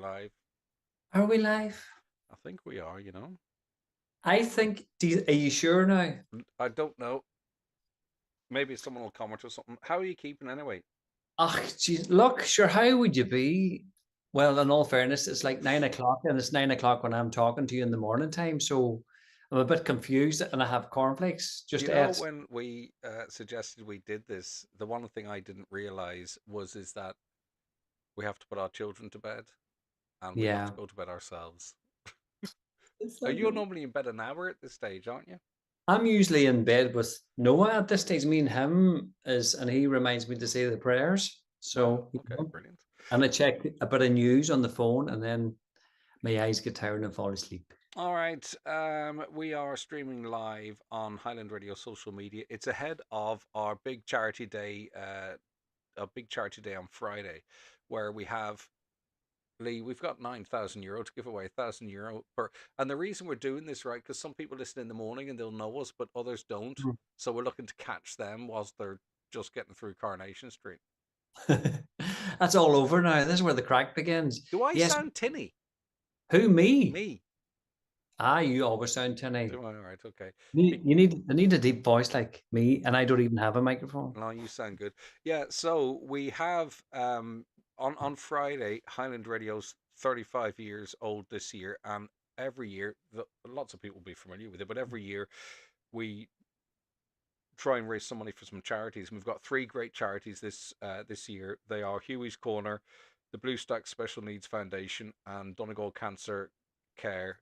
live. Are we live? I think we are, you know. I think. Are you sure now? I don't know. Maybe someone will comment or something. How are you keeping anyway? Oh, geez, look, sure. How would you be? Well, in all fairness, it's like 9 o'clock, and it's 9 o'clock when I'm talking to you in the morning time. So I'm a bit confused, and I have cornflakes Do just you know ate. when we suggested we did this, the one thing I didn't realize was is that we have to put our children to bed and we have to Yeah, go to bed ourselves. it's Are like you normally in bed an hour at this stage, aren't you? I'm usually in bed with Noah at this stage. Me and him is, and he reminds me to say the prayers. Wow. So, Okay, brilliant. and I check a bit of news on the phone, and then my eyes get tired and I fall asleep. All right. We are streaming live on Highland Radio social media. It's ahead of our big charity day, a big charity day on Friday, where we have Lee. We've got €9,000 to give away, €1,000 per. And the reason we're doing this, right, because some people listen in the morning and they'll know us, but others don't. So we're looking to catch them whilst they're just getting through Coronation Street. That's all over now. This is where the crack begins. Do I Yes. sound tinny? Who, me? Me? You always sound tinny. Do I? All right. Okay. I need a deep voice like me, and I don't even have a microphone. No, you sound good. Yeah, so we have on Friday, Highland Radio's 35 years old this year, and every year, lots of people will be familiar with it, but every year we try and raise some money for some charities. And we've got three great charities this year. They are Huey's Corner, the Blue Stack Special Needs Foundation, and Donegal Cancer Care.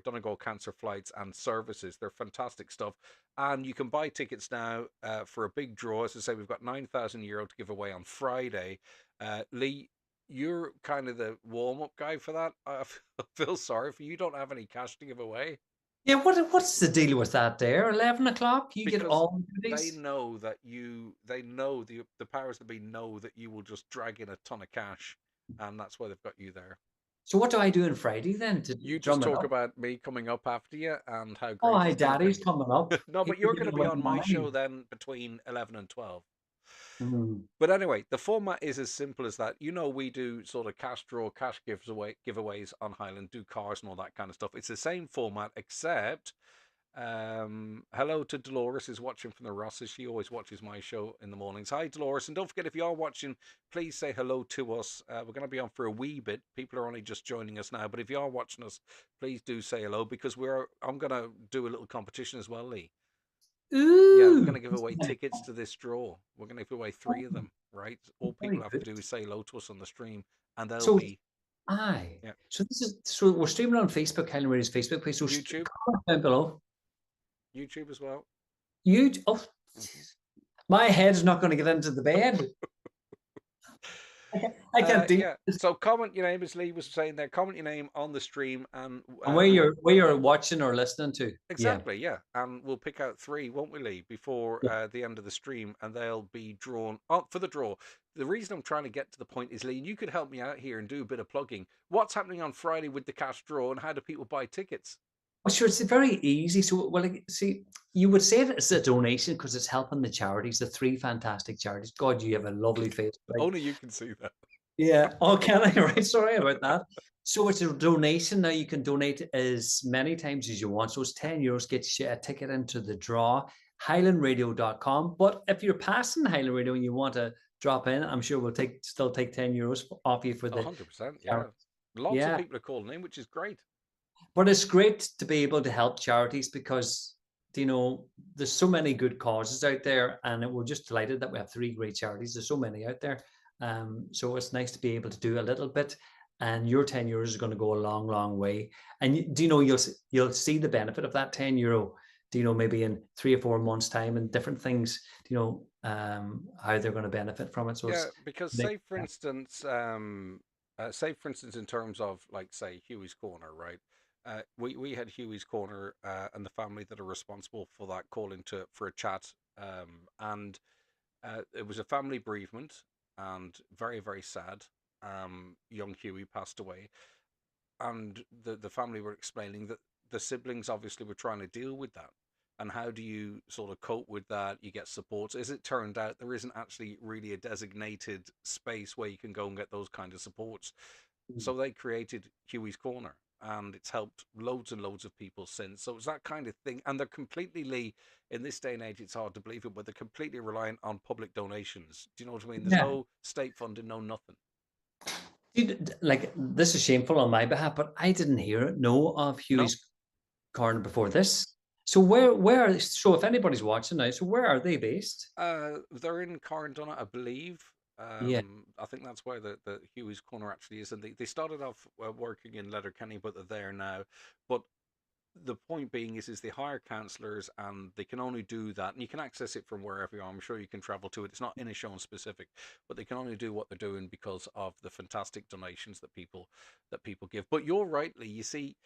Donegal Cancer Flights and Services. They're fantastic stuff, and you can buy tickets now for a big draw. As I say, we've got €9,000 to give away on Friday. Lee, you're kind of the warm up guy for that. I feel sorry for you. You don't have any cash to give away. Yeah, what's the deal with that there? 11 o'clock? You get Because all the they goodies? know that they know the powers that be know that you will just drag in a ton of cash, and that's why they've got you there. So what do I do on Friday then to You just drum it talk up? about me coming up after you and how Oh, great hi, it's going to Daddy's be. coming up. No, He's but you're going to getting be with on my show mommy. then between 11 and 12. Mm. But anyway, the format is as simple as that. We do sort of cash draw, giveaways on Highland, do cars and all that kind of stuff. It's the same format, except hello to Dolores, is watching from the Rosses. She always watches my show in the mornings. Hi, Dolores, and don't forget, if you are watching, please say hello to us. We're going to be on for a wee bit. People are only just joining us now, but if you are watching us, please do say hello, because I'm going to do a little competition as well, Lee. Yeah, we're going Ooh, to give away tickets to this draw. We're going to give away three of them, right? All people very have to good. do is say hello to us on the stream, and they'll So, be, aye. yeah, So we're streaming on Facebook, Highland Radio's Facebook page. So YouTube, comment down below. YouTube as well. Oh, Hmm. my head's not going to get into the bed. I can't do Yeah. this. So comment your name, as Lee was saying there. Comment your name on the stream, and And we'll where you're watching or listening to. Yeah. exactly, yeah, and we'll pick out three, won't we, Lee, before Yeah. the end of the stream, and they'll be drawn up for the draw. The reason I'm trying to get to the point is, Lee, and you could help me out here and do a bit of plugging. What's happening on Friday with the cash draw, and how do people buy tickets? Well, sure, it's very easy. So, well, like, see, you would say that it's a donation because it's helping the charities, the three fantastic charities. God, you have a lovely face. Right? Only you can see that. Yeah. Oh, can I? Right. Sorry about that. So it's a donation. Now you can donate as many times as you want. So it's €10 gets you a ticket into the draw, highlandradio.com. But if you're passing Highland Radio and you want to drop in, I'm sure we'll still take €10 off you for the 100%, yeah. charity. Lots of Yeah. people are calling in, which is great. But it's great to be able to help charities because, there's so many good causes out there, and we're just delighted that we have three great charities. There's so many out there. So it's nice to be able to do a little bit, and your €10 is going to go a long, long way. And you'll see the benefit of that €10. Maybe in 3 or 4 months' time, and different things. How they're going to benefit from it. So Yeah, it's because say for instance, in terms of like say Huey's Corner, right? We had Huey's Corner and the family that are responsible for that call into for a chat, and it was a family bereavement and very very sad. Young Huey passed away, and the family were explaining that the siblings obviously were trying to deal with that. And how do you sort of cope with that? You get support. As it turned out, there isn't actually really a designated space where you can go and get those kind of supports. So they created Huey's Corner, and it's helped loads and loads of people since. So it's that kind of thing, and they're completely, in this day and age, it's hard to believe it, but they're completely reliant on public donations. Do you know what I mean? There's Yeah. no state funding, no nothing. Like, this is shameful on my behalf, but I didn't know of No, Huey's Corner before this. So so if anybody's watching now, so where are they based? they're in Carndonagh, I believe. Yeah. I think that's where the Huey's Corner actually is, and they started off working in Letterkenny, but they're there now. But the point being is they hire counsellors, and they can only do that, and you can access it from wherever you are. I'm sure you can travel to it. It's not Inishowen specific, but they can only do what they're doing because of the fantastic donations that people give. But you're rightly, you see,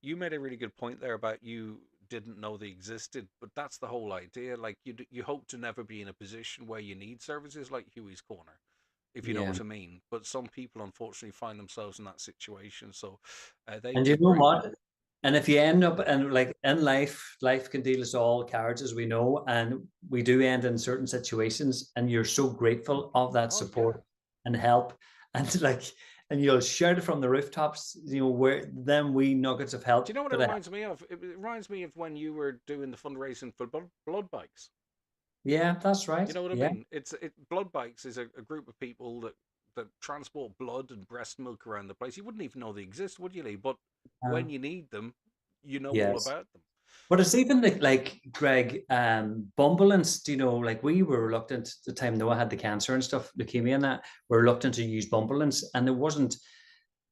you made a really good point there about you didn't know they existed, but that's the whole idea. Like you hope to never be in a position where you need services like Huey's Corner, if you know Yeah. what I mean. But some people unfortunately find themselves in that situation, so they And do you know great work. what? And if you end up, and like in life, life can deal us all cards, as we know, and we do end in certain situations, and you're so grateful of that Oh yeah. support and help, and like, and you'll shout it from the rooftops, where them wee nuggets of Do you help know what it that I, reminds me of? It reminds me of when you were doing the fundraising for blood bikes. yeah, that's right. You know what I Yeah. mean? Blood bikes is a group of people that transport blood and breast milk around the place. You wouldn't even know they exist, would you, Lee? But Uh, when you need them, you know all yes. about them. But it's even like Greg, bumbulance, like we were reluctant at the time Noah had the cancer and stuff, leukemia and that, we're reluctant to use bumbulance. And it wasn't,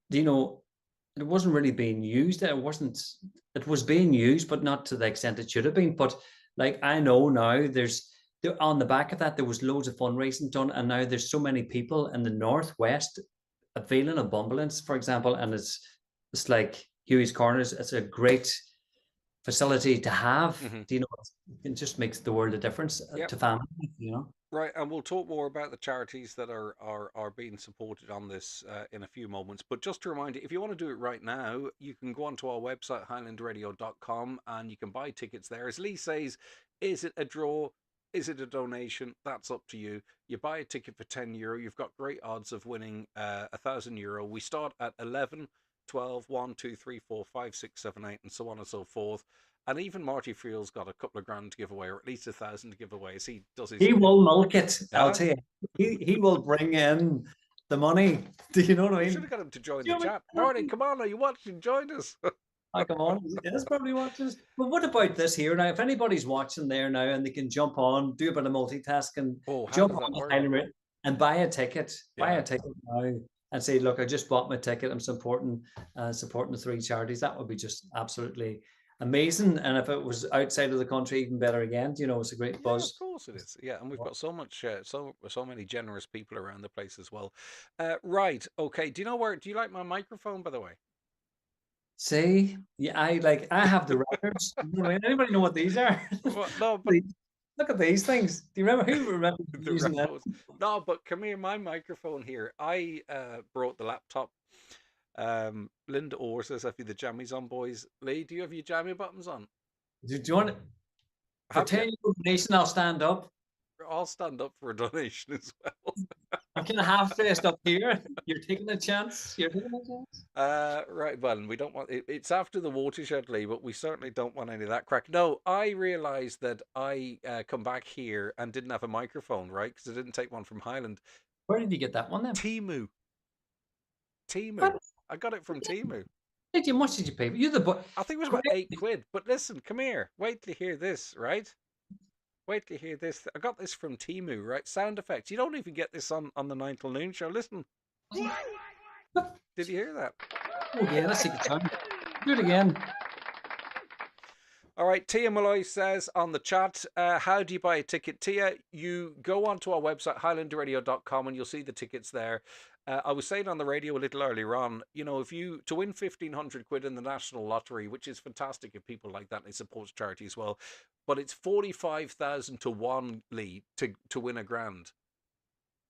you know, it wasn't really being used. It was being used, but not to the extent it should have been. But like, I know now on the back of that, there was loads of fundraising done. And now there's so many people in the Northwest availing of bumbulance, for example. And it's like Huey's Corners. It's a great facility to have. Hmm. It just makes the world a difference Yeah. to family. Right, and we'll talk more about the charities that are being supported on this in a few moments. But just to remind you, if you want to do it right now, you can go onto our website, highlandradio.com, and you can buy tickets there. As Lee says, is it a draw? Is it a donation? That's up to you. You buy a ticket for €10, you've got great odds of winning €1,000. We start at 11, 12, 1, 2, 3, 4, 5, 6, 7, 8, and so on and so forth. And even Marty Friel's got a couple of grand to give away, or at least 1,000 to give away as he does his. He will milk it, I'll Huh? tell you. He will bring in the money. Do you know what I We should mean? have got him to join Do the you know chat. what I Marty, mean? come on, are you watching? Join us. Oh, come on. It is probably watches. But what about this here now? If anybody's watching there now and they can jump on, do a bit of multitasking, Oh, how jump does on that the work? Highland Radio and buy a ticket. Buy Yeah. a ticket now and say, look, I just bought my ticket. I'm supporting the three charities. That would be just absolutely amazing. And if it was outside of the country, even better again. It's a great Yeah, of buzz. course it is. Yeah, and we've got so much, so many generous people around the place as well. Right. Okay. Do you know where? Do you like my microphone, by the way? See, yeah, I have the records. Anybody know what these are? Well, no, but Look at these things. Do you remember who remembers the using that? Ramos. No, but come here, my microphone here. I brought the laptop. Linda Orr says, "Have you the jammies on, boys?" Lee, do you have your jammy buttons on? Do you want it for Have you? 10 donation? I'll stand up. I'll stand up for a donation as well. I'm kind of half dressed up here. You're taking a chance. You're taking a chance. Right. Well, we don't want it. It's after the watershed, Lee, but we certainly don't want any of that crack. No, I realised that I come back here and didn't have a microphone, right? Because I didn't take one from Highland. Where did you get that one then? Timu. Timu. What I got it from Timu. did you? How much did you pay? You the boy. I think it was about £8. But listen, come here. Wait till you hear this, right? Wait till you hear this. I got this from Timu, right? Sound effects. You don't even get this on the 9 till noon show. Listen. Did you hear that? Oh yeah, let's take a time. Do it again. All right, Tia Malloy says on the chat, how do you buy a ticket? Tia, you go onto our website, highlandradio.com, and you'll see the tickets there. I was saying on the radio a little earlier on, if you to win 1,500 quid in the national lottery, which is fantastic if people like that and it supports charity as well, but it's 45,000 to 1, Lee, to win a grand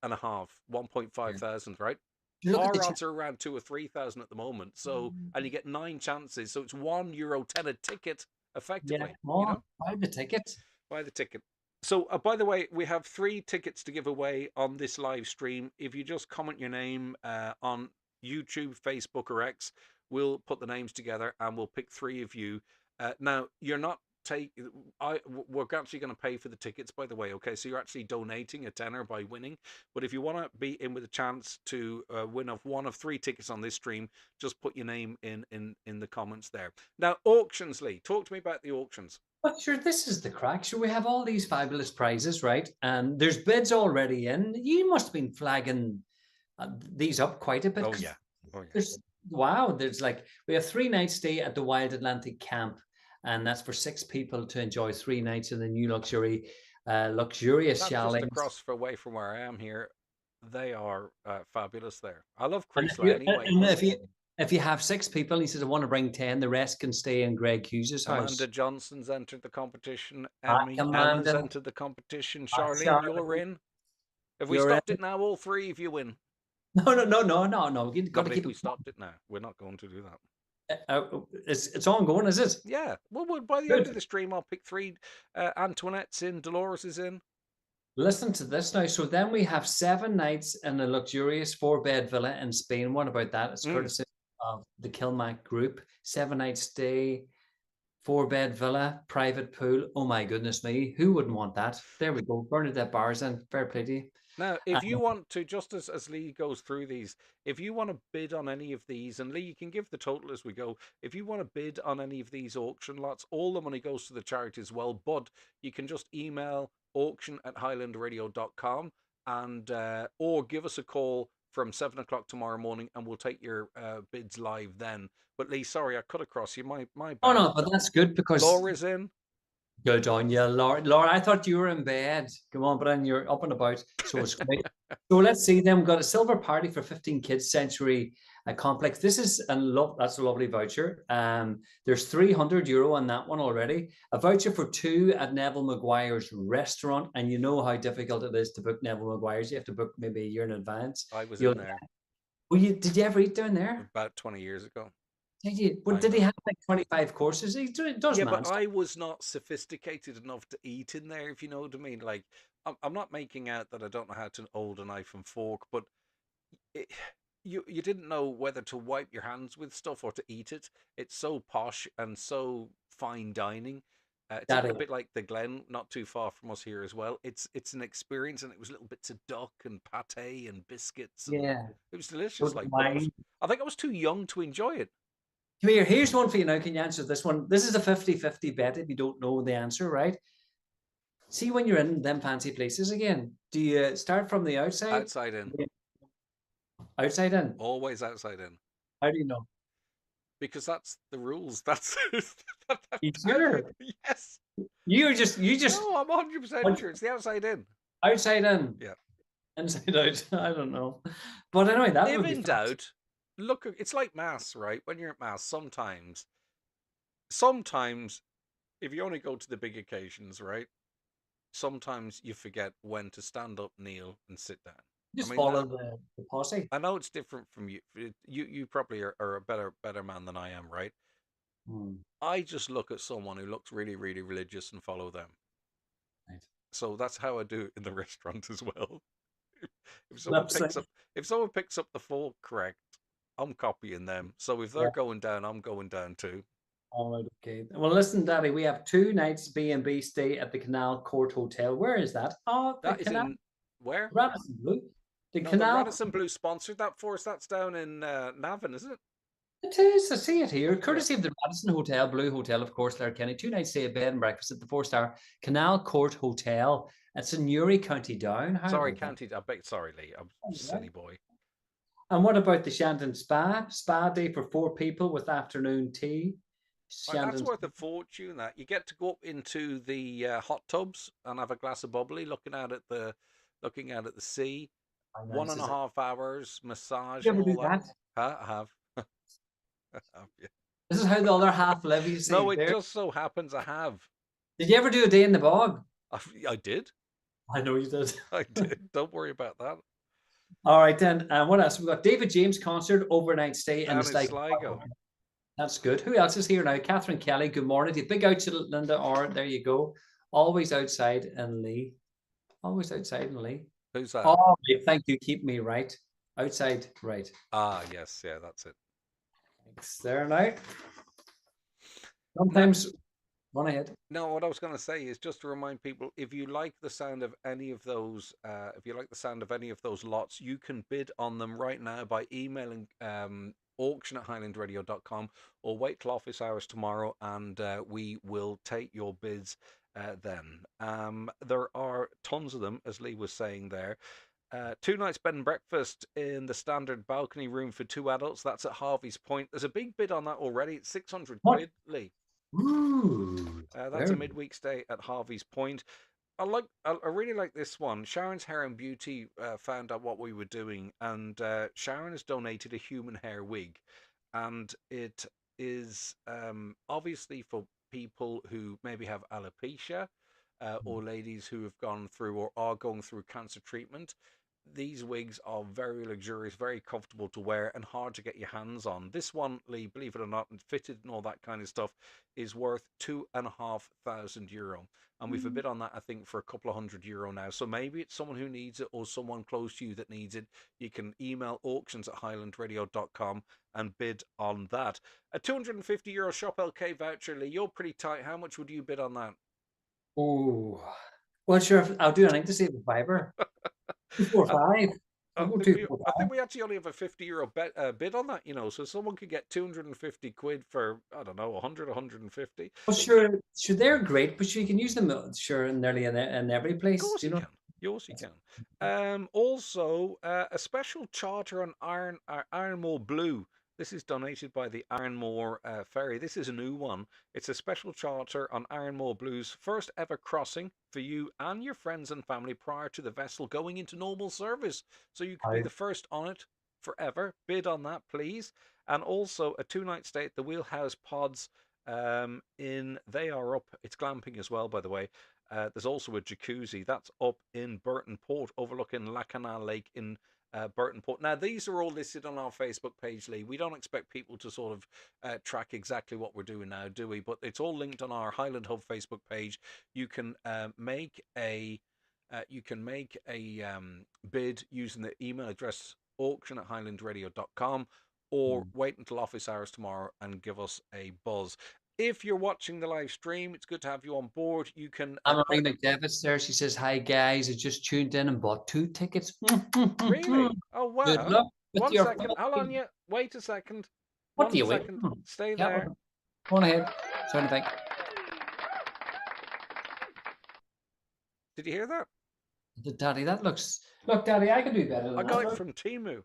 and a half, 1.5 thousand, right? Look at the Our chat. odds are around 2 or 3,000 at the moment. So, and you get 9 chances. So it's €1.10 a ticket, Yeah, effectively. come on, buy the ticket. Buy the ticket. So, by the way, we have 3 tickets to give away on this live stream. If you just comment your name on YouTube, Facebook, or X. We'll put the names together and we'll pick 3 of you. Now, you're not we're actually going to pay for the tickets, by the way. Okay, so you're actually donating a tenner by winning. But if you want to be in with a chance to win one of 3 tickets on this stream, just put your name in the comments there. Now, auctions, Lee. Talk to me about the auctions. But sure, this is the crack. So we have all these fabulous prizes, right? And there's bids already in. You must have been flagging these up quite a bit. Oh yeah. There's like, we have 3 nights stay at the Wild Atlantic Camp, and that's for 6 people to enjoy 3 nights in the new luxurious That's chalets. just across away from where I am here. They are fabulous there. I love Creasla anyway. And if you have 6 people, and he says, I want to bring 10, the rest can stay in Greg Hughes's house. Amanda Johnson's entered the competition. Emma's entered the competition. Charlene, you're in. If we stopped it now, all 3 of you win. No. You've got to keep. If we stopped it now, we're not going to do that. It's ongoing, is it? Yeah. Well, by the end of the stream, I'll pick 3. Antoinette's in. Dolores is in. Listen to this now. So then we have 7 nights in a luxurious 4-bed villa in Spain. What about that? It's courtesy of the Kilmac Group. 7 night stay, 4-bed villa, private pool. Oh my goodness me. Who wouldn't want that? There we go. Bernadette Bars in. Fair play to you. Now, if you want to, just as Lee goes through these, if you want to bid on any of these, and Lee, you can give the total as we go. If you want to bid on any of these auction lots, all the money goes to the charity as well. But you can just email auction@highlandradio.com and or give us a call from 7 o'clock tomorrow morning, and we'll take your bids live then. But Lee, sorry, I cut across you. My bad. Oh no, but that's good because Laura's in. Good on you, Laura. Laura, I thought you were in bed. Come on, but then you're up and about, so it's great. So let's see them. We've got a silver party for 15 kids century complex. This is that's a lovely voucher. There's €300 on that one already. A voucher for 2 at Neville Maguire's restaurant, and you know how difficult it is to book Neville Maguire's. You have to book maybe a year in advance. I was in there. Well, did you ever eat down there? About 20 years ago. Did you? Well, did he have like 25 courses? He does. Yeah, but I was not sophisticated enough to eat in there, if you know what I mean. Like, I'm not making out that I don't know how to hold a knife and fork, but you didn't know whether to wipe your hands with stuff or to eat it. It's so posh and so fine dining. It's a bit like the Glen, not too far from us here as well. It's an experience, and it was little bits of duck and pate and biscuits. And yeah, it was delicious. I think I was too young to enjoy it. Come here, here's one for you now. Can you answer this one? This is a 50-50 bet if you don't know the answer, right? See, when you're in them fancy places again, do you start from the outside? Outside in. Outside in? Always outside in. How do you know? Because that's the rules. That's You sure? Yes. You just No, I'm 100% sure. It's the outside in. Outside in? Yeah. Inside out. I don't know. But anyway, that if would be in doubt, look, it's like mass, right? When you're at mass, sometimes if you only go to the big occasions, right? Sometimes you forget when to stand up, kneel, and sit down. Just follow the posse. I know it's different from you. You probably are a better man than I am, right? I just look at someone who looks really, really religious and follow them. Right. So that's how I do it in the restaurant as well. If someone picks up the fork correct, I'm copying them. So if they're going down, I'm going down too. All right, okay. Well, listen, Daddy, we have 2 nights B&B stay at the Canal Court Hotel. Where is that? Oh, that is in where? Radisson Blue. The Radisson Blue sponsored that for us. That's down in Navan, isn't it? It is. I see it here. Courtesy of the Radisson Hotel, Blue Hotel, of course, Letterkenny. 2 nights stay at bed and breakfast at the 4-star Canal Court Hotel. It's in Newry, County Down. Sorry, County. Sorry, Lee. I'm a silly boy. And what about the Shandon Spa? Spa day for 4 people with afternoon tea. That's worth a fortune. That you get to go up into the hot tubs and have a glass of bubbly, looking out at the sea. 1.5 hours massage. Did you ever do that? I have. Yeah. This is how the other half live. You see, no, it just so happens I have. Did you ever do a day in the bog? I did. I know you did. I did. Don't worry about that. All right, then. What else? We've got David James concert, overnight stay in Sligo. That's good. Who else is here now? Catherine Kelly, good morning. The big out to Linda, or there you go. Always outside in Lee. Always outside in Lee. Who's that? Oh, thank you. Keep me right. outside, right. Ah, yes, yeah, that's it. Thanks there now. Now, Sometimes, run ahead. no, what I was going to say is just to remind people, if you like the sound of any of those, if you like the sound of any of those lots, you can bid on them right now by emailing auction@highlandradio.com, or wait till office hours tomorrow, and we will take your bids then. There are tons of them, as Lee was saying there. 2 nights bed and breakfast in the standard balcony room for 2 adults. That's at Harvey's Point. There's a big bid on that already. It's 600 What? quid, Lee. Ooh, That's a very. midweek stay at Harvey's Point. I really like this one. Sharon's Hair and Beauty found out what we were doing, and Sharon has donated a human hair wig, and it is obviously for people who maybe have alopecia, or ladies who have gone through or are going through cancer treatment. These wigs are very luxurious, very comfortable to wear, and hard to get your hands on. This one, Lee, believe it or not, and fitted and all that kind of stuff, is worth €2,500. And we've a bid on that, I think, for a couple of €100 now. So maybe it's someone who needs it, or someone close to you that needs it. You can email auctions@highlandradio.com and bid on that. A €250 Shop LK voucher, Lee. You're pretty tight. How much would you bid on that? Oh, well, sure. I'll do anything to save the fiber. 245. I We'll go think we, I 245. think we actually only have a €50 bid on that, so someone could get 250 quid for, I don't know, 100, 150. Well, sure, they're great, but you can use them, sure, nearly in every Of place. course Do you you know? can. Yours you can. Also, a special charter on Ironmore Blue. This is donated by the Ironmore Ferry. This is a new one. It's a special charter on Ironmore Blue's first ever crossing for you and your friends and family prior to the vessel going into normal service. So you could be the first on it forever. Bid on that, please. And also a 2 night stay at the Wheelhouse Pods. They are up. It's glamping as well, by the way. There's also a jacuzzi that's up in Burton Port, overlooking Lacanal Lake in Burton Port. Now, these are all listed on our Facebook page, Lee. We don't expect people to sort of track exactly what we're doing now, do we? But it's all linked on our Highland Hub Facebook page. You can make a bid using the email address auction@highlandradio.com, or wait until office hours tomorrow and give us a buzz. If you're watching the live stream, it's good to have you on board. You can Anne-Marie McDevitt's there. She says, "Hi guys, I just tuned in and bought 2 tickets. really. Oh Good wow! luck with One your second. Hold on, booking." yeah. Wait a second. What do One you wait? second. Stay Yeah, there. go on ahead. Sorry to think. Did you hear that? Daddy, that looks. Look, Daddy, I can do better than I that. got it Look, from Timu.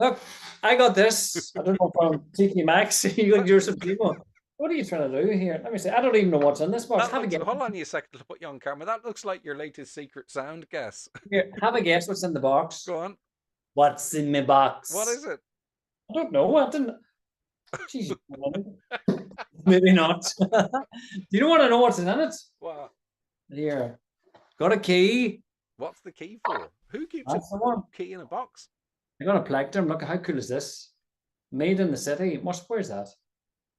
look, I got this. I don't know from TK Maxx. You got yours from Timo. What are you trying to do here? Let me see. I don't even know what's in this box. That Have a looks. guess. Hold on a second to put you on camera. That looks like your latest secret sound guess. Here, have a guess what's in the box. Go on. What's in my What box? is it? I don't know. I didn't. Jeez, maybe not. Do you don't want to know what's in it? What? Here, got a key. What's the key for? Who keeps That's the one. a key in a box? I got a plectrum. Look, how cool is this? Made in the city. Where's that?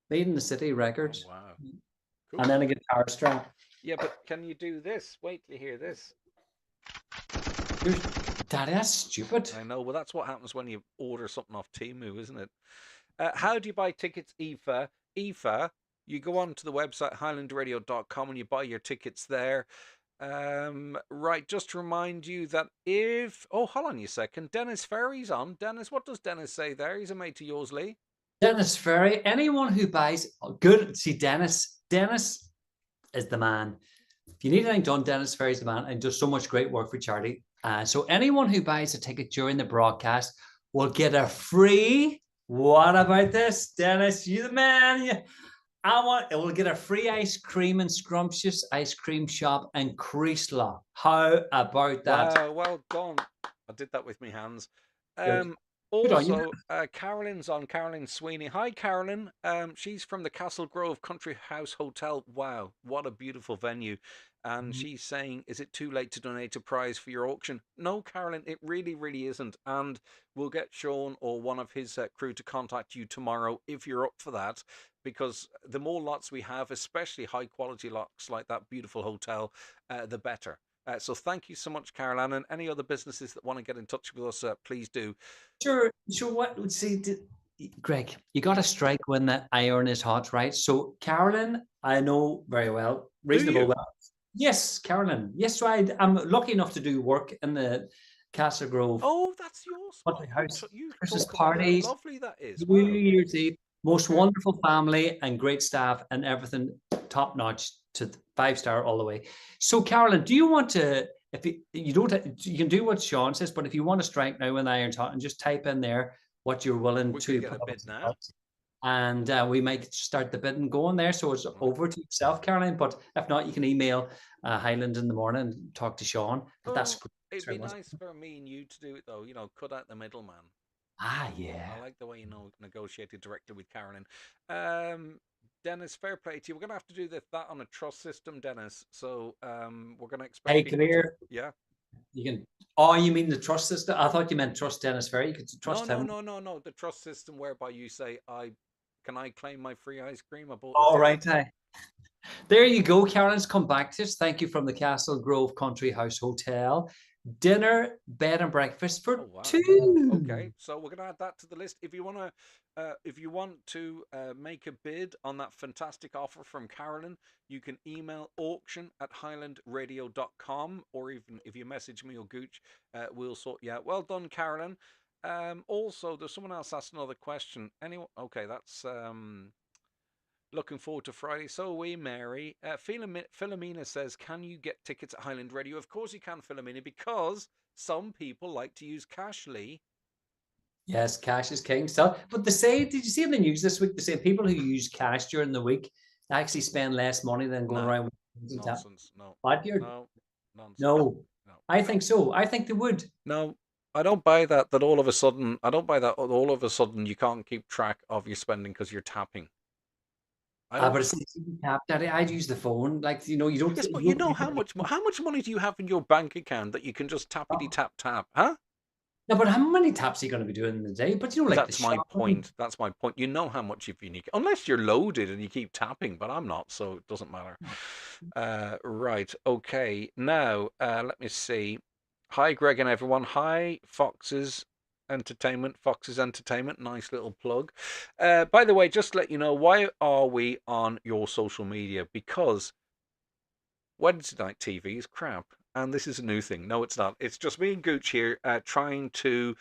Made in the city records. Oh, wow. Cool. And then a guitar strap. Yeah, but can you do this? Wait till you hear this. Daddy, that's stupid. I know. Well, that's what happens when you order something off Temu, isn't it? How do you buy tickets, Aoife? Aoife, you go on to the website highlandradio.com and you buy your tickets there. Right, just to remind you that hold on a second. Dennis Ferry's on. Dennis, what does Dennis say there? He's a mate of yours, Lee. Dennis Ferry, anyone who buys good, see, Dennis is the man. If you need anything done, Dennis Ferry's the man and does so much great work for charity. So anyone who buys a ticket during the broadcast will get a free. What about this, Dennis? You the man. It will get a free ice cream and scrumptious ice cream shop and Creaselaw. How about that? Wow, well done. I did that with my hands. Good. Also, Carolyn's on. Carolyn Sweeney. Hi, Carolyn. She's from the Castle Grove Country House Hotel. Wow, what a beautiful venue. And she's saying, is it too late to donate a prize for your auction? No, Carolyn, it really, really isn't. And we'll get Sean or one of his crew to contact you tomorrow if you're up for that. Because the more lots we have, especially high quality lots like that beautiful hotel, the better. So thank you so much, Caroline. And any other businesses that want to get in touch with us, please do. Sure. What would see, Greg? You got to strike when the iron is hot, right? So Carolyn, I know very well, Do reasonable you? well. Yes, Carolyn. Yes, so I'm lucky enough to do work in the Castle Grove Oh, that's your spot. country house, You Christmas talk about how parties, lovely that is. New Wow. Year's Eve. Most Okay. wonderful family and great staff and everything top notch to 5-star all the way. So, Carolyn, do you want to? If you don't, you can do what Sean says. But if you want to strike now when the iron's hot and just type in there what you're willing We could to get put a up bid as a now. price, and we might start the bidding going there. So it's over to yourself, Caroline. But if not, you can email Highland in the morning and talk to Sean. But that's Oh, great. it'd Sorry, be was it? nice for me and you to do it though. Cut out the middleman. Ah, I yeah. like the way negotiated directly with Carolyn. Dennis, fair play to you. We're gonna have to do that on a trust system, Dennis. So we're gonna expect Hey, come people to, here. yeah. You can. Oh, you mean the trust system? I thought you meant trust Dennis Ferry. You could No, trust no, him. no, no, no. The trust system whereby you say, I claim my free ice cream? I bought the All right. tickets. There you go. Karen's come back to us. Thank you from the Castle Grove Country House Hotel. Dinner, bed and breakfast Oh for wow. two. Okay, so we're gonna add that to the list. If you want to make a bid on that fantastic offer from Carolyn, you can email auction@highlandradio.com, or even if you message me or Gooch, we'll sort you out. Well done, Carolyn. Also, there's someone else asked another question. Anyone? Okay, that's looking forward to Friday. So are we, Mary. Philomena says, can you get tickets at Highland Radio? Of course you can, Philomena, because some people like to use Cashly. Yes, cash is king still. But they say, did you see in the news this week? They say people who use cash during the week actually spend less money than going No, around with tap. nonsense. No, What you're no, nonsense. no. No, I no, think so. I think they would. no. I don't buy that. That all of a sudden, I don't buy that. All of a sudden, you can't keep track of your spending because you're tapping. I But don't. it's tap daddy. I'd use the phone. Like, you don't Yes, but you you don't know think about it. how much money do you have in your bank account that you can just tappity tap tap, huh? No, but how many taps are you going to be doing in the day? But like the That's my shopping. point. That's my point. You know how much if you need, unless you're loaded and you keep tapping, but I'm not, so it doesn't matter. Right. Okay. Now, let me see. Hi, Greg and everyone. Hi, Fox's Entertainment. Fox's Entertainment. Nice little plug. By the way, just to let you know, why are we on your social media? Because Wednesday night TV is crap. And this is a new thing. No, it's not. It's just me and Gooch here trying to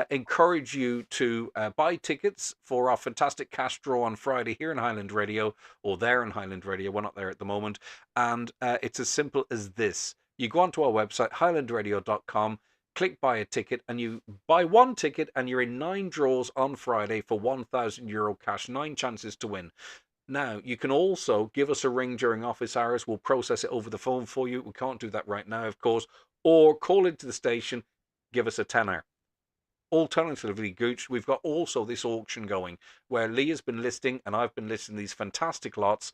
encourage you to buy tickets for our fantastic cash draw on Friday here in Highland Radio, or there in Highland Radio. We're not there at the moment. And it's as simple as this. You go onto our website, highlandradio.com, click buy a ticket, and you buy one ticket, and you're in 9 draws on Friday for €1,000 cash, 9 chances to win. Now, you can also give us a ring during office hours. We'll process it over the phone for you. We can't do that right now, of course. Or call into the station, give us a tenner. Alternatively, Gooch, we've got also this auction going where Lee has been listing and I've been listing these fantastic lots.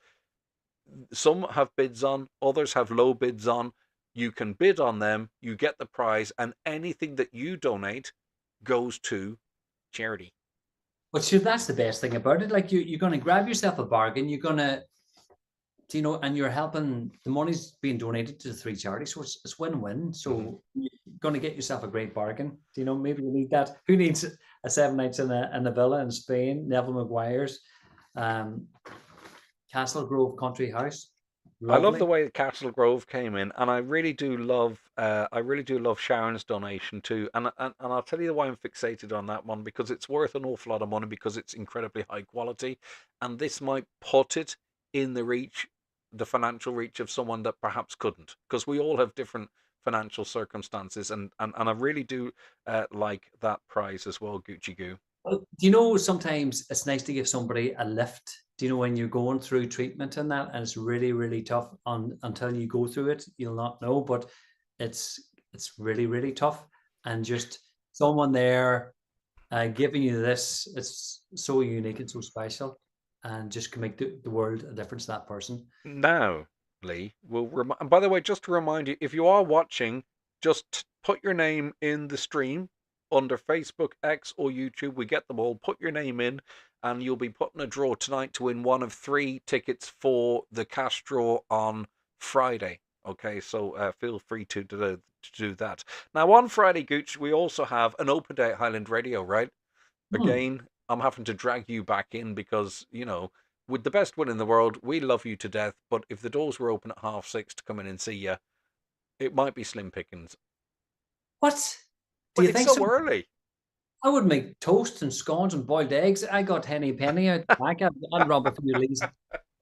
Some have bids on, others have low bids on. You can bid on them, you get the prize, and anything that you donate goes to charity. But sure, that's the best thing about it. Like you're going to grab yourself a bargain. You're going to, and you're helping. The money's being donated to the 3 charities, so it's win-win. So you're going to get yourself a great bargain. Maybe you need that. Who needs a 7 nights in a villa in Spain? Neville Maguire's, Castle Grove Country House. I love Lovely. the way Castle Grove came in, and I really do love Sharon's donation too. And I'll tell you why I'm fixated on that one, because it's worth an awful lot of money because it's incredibly high quality, and this might put it in the financial reach of someone that perhaps couldn't, because we all have different financial circumstances, and I really do like that prize as well, Gucci Goo. Sometimes it's nice to give somebody a lift. When you're going through treatment and that, and it's really, really tough until you go through it, you'll not know, but it's really, really tough. And just someone there giving you this, it's so unique and so special, and just can make the world a difference to that person. Now, Lee, and by the way, just to remind you, if you are watching, just put your name in the stream under Facebook, X, or YouTube. We get them all. Put your name in, and you'll be put in a draw tonight to win one of 3 tickets for the cash draw on Friday. Okay, so feel free to do that. Now, on Friday, Gooch, we also have an open day at Highland Radio, right? Hmm. Again, I'm having to drag you back in because, with the best will in the world, we love you to death. But if the doors were open at 6:30 to come in and see you, it might be slim pickings. What? Do Well, you it's think so? so early. I would make toast and scones and boiled eggs. I got henny penny out the back. I'd rob a few of these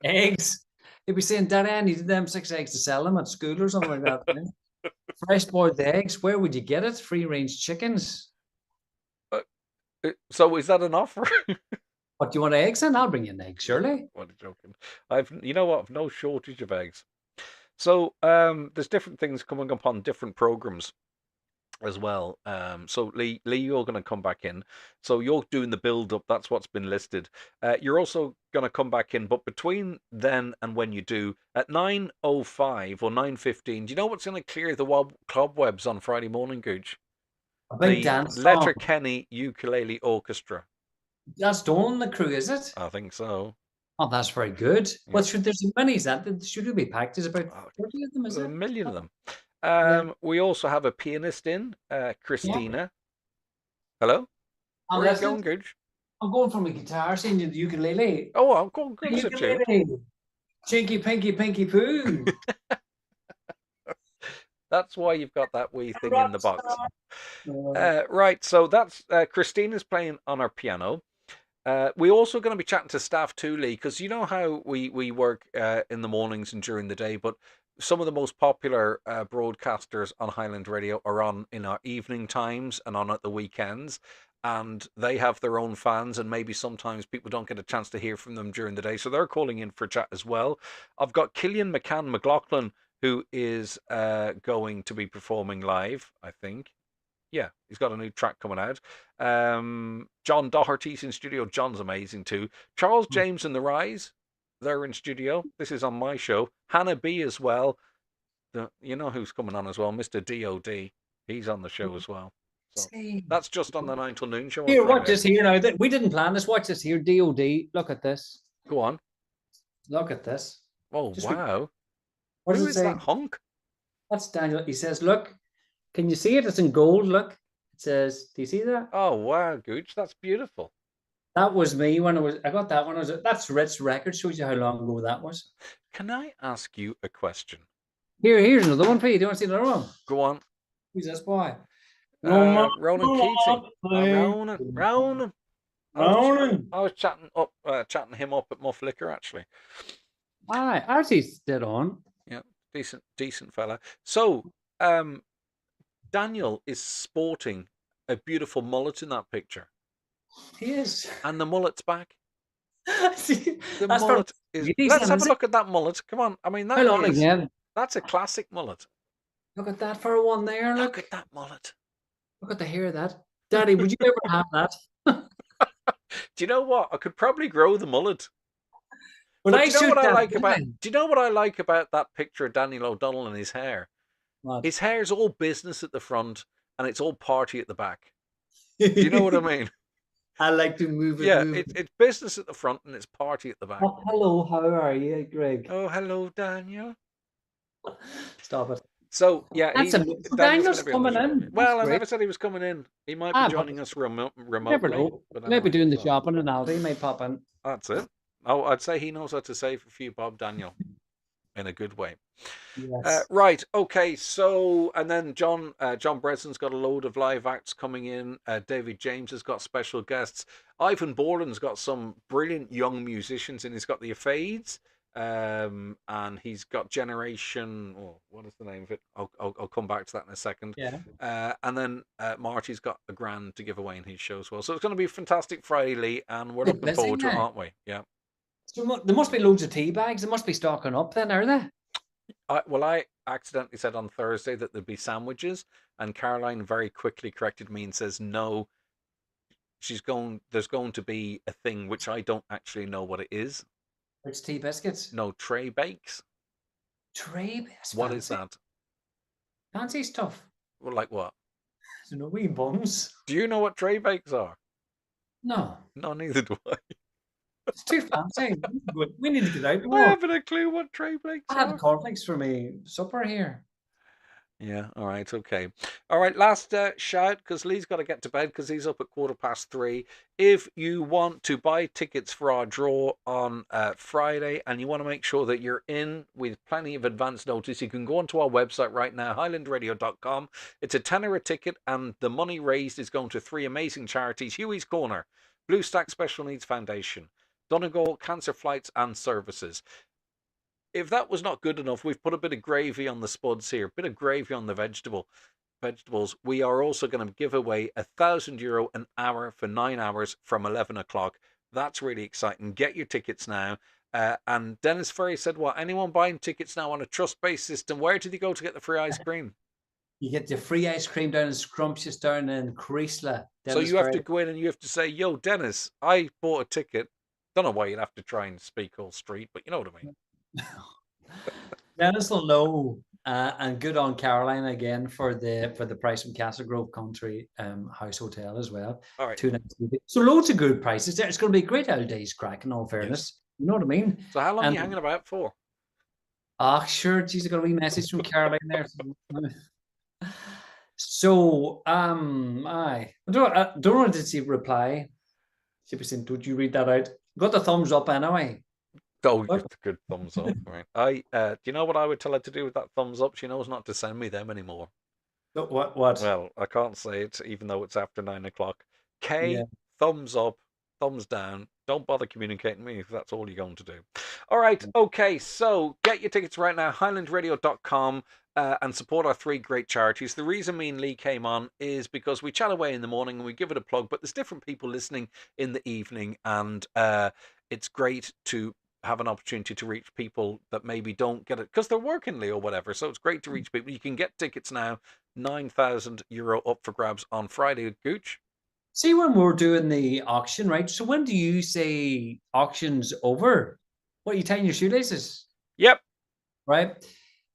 eggs. They'd be saying, Daddy, I needed them 6 eggs to sell them at school or something like that. Fresh boiled eggs. Where would you get it? Free range chickens. So is that an offer? What do you want eggs in? I'll bring you an egg, surely. What a joking. You know what? I've no shortage of eggs. So there's different things coming up on different programs as well. So Lee, you're going to come back in. So you're doing the build up. That's what's been listed. You're also going to come back in, but between then and when you do, at 9:05 or 9:15, do you know what's going to clear the cobwebs on Friday morning, Gooch? A big The dance song. Letterkenny Ukulele Orchestra. That's Dawn the crew, is it? I think so. Oh, that's very good. Yeah. Well, there's as many as that. Should we be packed? There's about 30 of them, is A it? million of them. Yeah. We also have a pianist in, Yeah. Christina. Hello? I'm Where are you listening. going, Gooch? I'm going from a guitar singing the ukulele. Oh, I'm going to sit you. Ukulele. Chinky, pinky, pinky, poo. That's why you've got that wee thing in the box. Uh, Right, so that's Christina's playing on our piano. We're also going to be chatting to staff too, Lee, because you know how we work in the mornings and during the day, but some of the most popular broadcasters on Highland Radio are on in our evening times and on at the weekends, and they have their own fans, and maybe sometimes people don't get a chance to hear from them during the day, so they're calling in for chat as well. I've got Killian McCann McLaughlin, who is going to be performing live, I think. Yeah, he's got a new track coming out. John Doherty's in studio. John's amazing too. Charles James and the Rise, they're in studio. This is on my show. Hannah B as well. You know who's coming on as well? Mr. DOD. He's on the show as well. So that's just on the 9 till noon show on Here, watch Friday. this here now. We didn't plan this. Watch this here. DOD. Look at this. Go on. Look at this. Oh, wow. What Who does it is say? that hunk? That's Daniel. He says, look, can you see it? It's in gold. Look. It says, do you see that? Oh, wow, Gooch. That's beautiful. That was me when I got that when I was, that's Ritz Records. Shows you how long ago that was. Can I ask you a question? Here's another one for you. Do you want to see another one? Go on. Who's this boy? Ronan Keating. Ronan. I was chatting him up at Muff Liquor actually. Aye, Artie's dead on. Yeah, decent fella. So, Daniel is sporting a beautiful mullet in that picture. He is. And the mullet's back. See, the mullet is. Let's have a look at that mullet. Come on. I mean, that's a classic mullet. Look at that for one there. Look at that mullet. Look at the hair of that. Daddy, would you ever have that? Do you know what? I could probably grow the mullet. But do you know what I like about? Do you know what I like about that picture of Daniel O'Donnell and his hair? What? His hair's all business at the front and it's all party at the back. Do you know what I mean? I like to move it. Yeah, it's business at the front and it's party at the back. Oh, hello, how are you, Greg? Oh, hello, Daniel. Stop it. So yeah, Daniel's coming in. Well, I never said he was coming in. He might be joining us remotely. Never know. Maybe doing the shopping in Aldi. He might pop in. That's it. Oh, I'd say he knows how to save a few bob, Daniel, in a good way. Yes. Right. Okay. So, and then John Breslin's got a load of live acts coming in. David James has got special guests. Ivan Borland's got some brilliant young musicians, and he's got the Fades. And he's got Generation. Oh, what is the name of it? I'll come back to that in a second. Yeah. And then Marty's got a grand to give away in his show as well. So it's going to be a fantastic Friday, Lee, and we're looking forward to it, aren't we? Yeah. So there must be loads of tea bags. They must be stocking up then, are they? I accidentally said on Thursday that there'd be sandwiches, and Caroline very quickly corrected me and says no. There's going to be a thing which I don't actually know what it is. It's tea biscuits. No, tray bakes. Tray biscuits. What is that? Fancy stuff. Well, like what? I don't know, wee buns. Do you know what tray bakes are? No. No, neither do I. It's too fancy. We need to get out I more. haven't a clue what tray breaks I had are. cornflakes for me supper here. Yeah, all right, okay. All right, last shout, because Lee's got to get to bed because he's up at 3:15. If you want to buy tickets for our draw on Friday and you want to make sure that you're in with plenty of advance notice, you can go onto our website right now, highlandradio.com. It's a tenner a ticket, and the money raised is going to three amazing charities: Huey's Corner, Blue Stack Special Needs Foundation, Donegal Cancer Flights and Services. If that was not good enough, we've put a bit of gravy on the spuds here, a bit of gravy on the vegetables. We are also going to give away €1,000 an hour for 9 hours from 11 o'clock. That's really exciting. Get your tickets now. And Dennis Ferry said, what? Anyone buying tickets now on a trust-based system, where did they go to get the free ice cream? You get the free ice cream down in Scrumptious down in Creasla. So you have to go in and you have to say, yo, Dennis, I bought a ticket. Don't know why you'd have to try and speak all street, but you know what I mean. Dennis will know, and good on Caroline again for the price from Castle Grove Country House Hotel as well. All right. 2 nights. So loads of good prices there. It's going to be a great old day's crack, in all fairness. Yes. You know what I mean? So how long are you hanging about for? Sure. Geez, I got a wee message from Caroline there. So, I don't know, did she reply? She was saying, "Did you read that out?" Got the thumbs up anyway. Oh, it's a good thumbs up, right? Do you know what I would tell her to do with that thumbs up? She knows not to send me them anymore. What? Well, I can't say it, even though it's after 9 o'clock. Thumbs up, thumbs down. Don't bother communicating me if that's all you're going to do. All right, okay, so get your tickets right now, highlandradio.com, and support our three great charities. The reason me and Lee came on is because we chat away in the morning and we give it a plug, but there's different people listening in the evening, and it's great to have an opportunity to reach people that maybe don't get it because they're working, Lee, or whatever. So it's great to reach people. You can get tickets now, €9,000 up for grabs on Friday. Gooch? See, when we're doing the auction, right? So when do you say auction's over? What, are you tying your shoelaces? Yep. Right.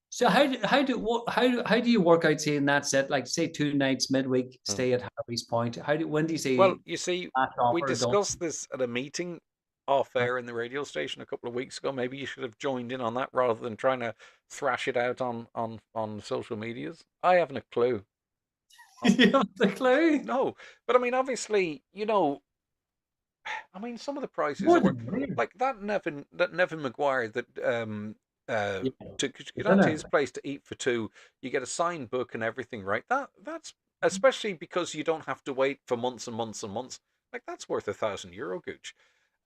So how do you work out saying that's it? Like, say 2 nights midweek, stay at Harvey's Point. When do you say? Well, you see, we discussed this at a meeting off air in the radio station a couple of weeks ago. Maybe you should have joined in on that rather than trying to thrash it out on social medias. I haven't a clue. You haven't a clue? No, but I mean, obviously, I mean, some of the prices were like that Nevin Maguire that to get onto his place to eat for two, you get a signed book and everything, right? That's especially because you don't have to wait for months and months and months. Like that's worth €1,000, Gooch.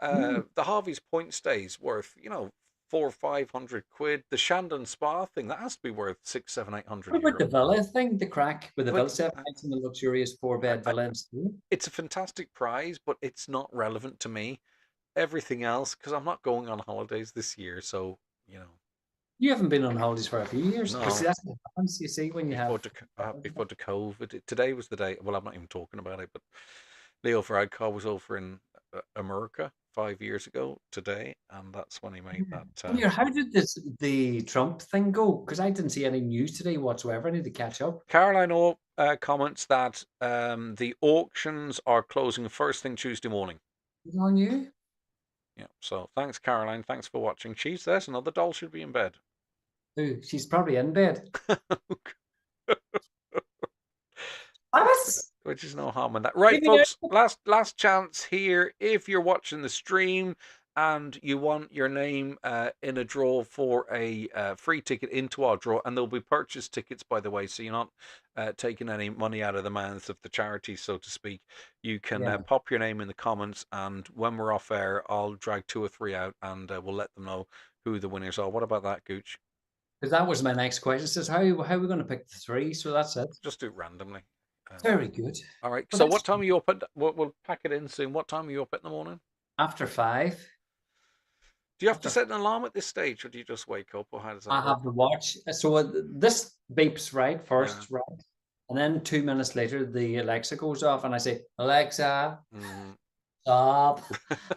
The Harvey's Point stay's worth, 400 or 500 quid. The Shandon Spa thing, that has to be worth 600, 700, 800 What about the villa thing, the crack with the villa 7 nights in the luxurious 4-bed villa? It's a fantastic prize, but it's not relevant to me. Everything else, because I'm not going on holidays this year, so you haven't been on holidays for a few years. No. That's what happens, you see, when you before the COVID. Today was the day. Well, I'm not even talking about it, but Leo Varadkar was over in America 5 years ago today, and that's when he made that. How did the Trump thing go? Because I didn't see any news today whatsoever. I need to catch up. Caroline comments that the auctions are closing first thing Tuesday morning. Is on you? Yeah. So thanks, Caroline. Thanks for watching. Jeez, there's another doll should be in bed. Ooh, she's probably in bed. Which is no harm in that. Right, folks, last chance here. If you're watching the stream and you want your name in a draw for a free ticket into our draw, and there'll be purchase tickets, by the way, so you're not taking any money out of the mouths of the charity, so to speak. You can pop your name in the comments, and when we're off air, I'll drag 2 or 3 out, and we'll let them know who the winners are. What about that, Gooch? Because that was my next question. It says, how are we going to pick the 3? So that's it. Just do it randomly. Very good. All right. So what time are you up at? We'll pack it in soon. What time are you up at in the morning? After 5. Do you have to set an alarm at this stage, or do you just wake up, or how does that work? I have to watch. So this beeps right first, right? And then 2 minutes later, the Alexa goes off, and I say, Alexa, stop.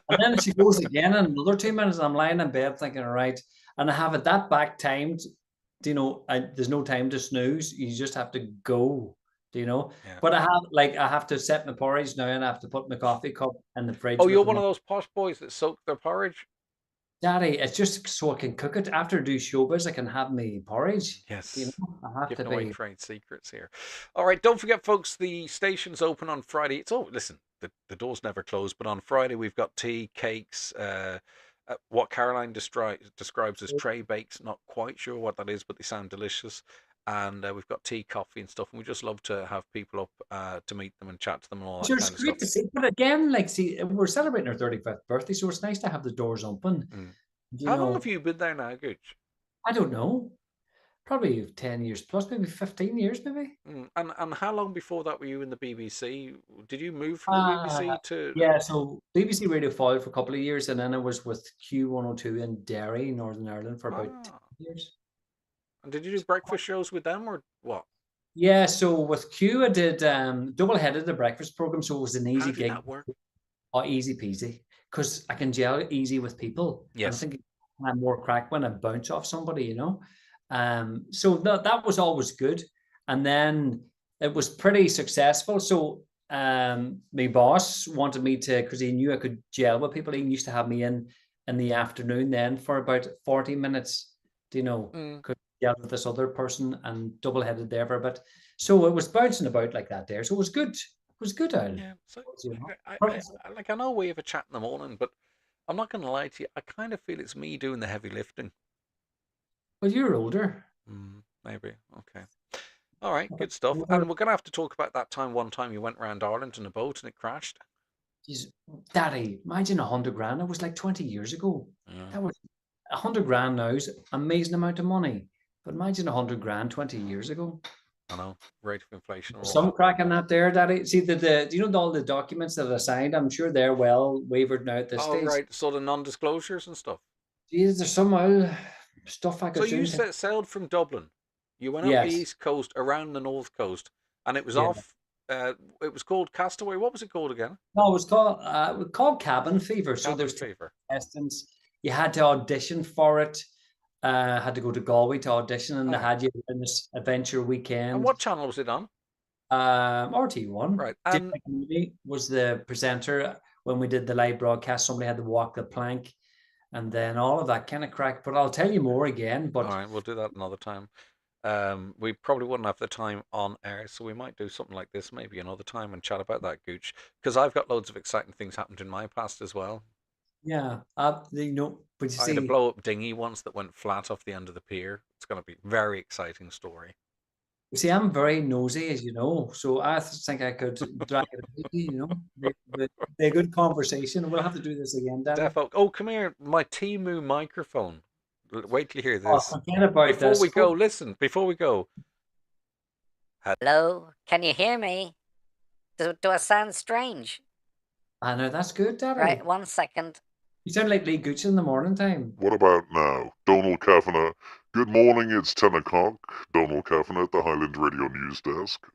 And then she goes again, and another 2 minutes, and I'm lying in bed thinking, all right. And I have it that back timed. There's no time to snooze. You just have to go. Do you know? Yeah. But I have to set my porridge now, and I have to put my coffee cup in the fridge Oh, with you're the one of those posh boys that soak their porridge? Daddy, it's just so I can cook it. After I do showbiz, I can have me porridge. Do you Yes. know? I have to Giving away be. trade secrets here. All right, don't forget, folks, the station's open on Friday. Listen, the doors never close, but on Friday we've got tea, cakes, what Caroline describes as tray bakes. Not quite sure what that is, but they sound delicious. And we've got tea, coffee, and stuff. And we just love to have people up to meet them and chat to them and all that Sure, it's kind of stuff. great to see. But again, like, see, we're celebrating our 35th birthday, so it's nice to have the doors open. Mm. You How long have know, you been there now, Gooch? I don't know. Probably 10 years plus, maybe 15 years, maybe. And how long before that were you in the BBC? Did you move from the Uh, BBC to? yeah, so BBC Radio followed for a couple of years, and then I was with Q102 in Derry, Northern Ireland, for about 10 Ah, years. and did you do breakfast shows with them or what? Yeah, so with Q, I did double-headed the breakfast program, so it was an How easy did gig. that work? Oh, easy peasy. Because I can gel easy with people. And I Yes. think I'm more crack when I bounce off somebody, you know. So that was always good. And then it was pretty successful. So my boss wanted me to, because he knew I could gel with people. He used to have me in the afternoon then for about 40 minutes, you know, Mm. could gel with this other person and double-headed there for a bit. So it was bouncing about like that there. So it was good. It was good, Al. Yeah. So You know. I know we have a chat in the morning, but I'm not going to lie to you. I kind of feel it's me doing the heavy lifting. Well, you're older. Maybe. Okay. All right. Good stuff. And we're going to have to talk about that one time you went around Ireland in a boat and it crashed. Jeez, Daddy, imagine 100 grand. That was like 20 years ago. Yeah. That was 100 grand now is amazing amount of money. But imagine 100 grand 20 years ago. I know. Rate of inflation and all Some that. crack in that there, Daddy. See do you know all the documents that I signed? I'm sure they're well wavered now at this Oh, stage. right. So the non-disclosures and stuff. Jeez, there's some stuff I So could you soon. sailed from Dublin. You went up the Yes. east coast, around the north coast, and it was Yeah. off. It was called Castaway. What was it called again? No, it was called cabin fever. So Cabin there's two fever. contestants. You had to audition for it. Had to go to Galway to audition, and they Oh. had you in this adventure And weekend. what channel was it on? RT1. Right. Dave McNeely was the presenter when we did the live broadcast. Somebody had to walk the plank, and then all of that kind of crack. But I'll tell you more again. All But right, we'll do that another time. We probably wouldn't have the time on air, so we might do something like this maybe another time and chat about that, Gooch, because I've got loads of exciting things happened in my past as well. yeah, but you I had a see, blow up dinghy once that went flat off the end of the pier. It's going to be a very exciting story. I'm very nosy, as you know. So I think I could drag it out, you know, the good conversation. We'll have to do this again, Daddy. Defo, oh, come here, my Timu microphone. Wait till you hear Oh, this. forget about Before this. we go, listen, before we go. Hello, can you hear me? Do I sound strange? I know that's good, Daddy. Right, 1 second. You sound like Lee Gooch in the morning time. What about now? Donald Kavanagh. Good morning, it's 10 o'clock. Donald Kavanagh at the Highland Radio News Desk.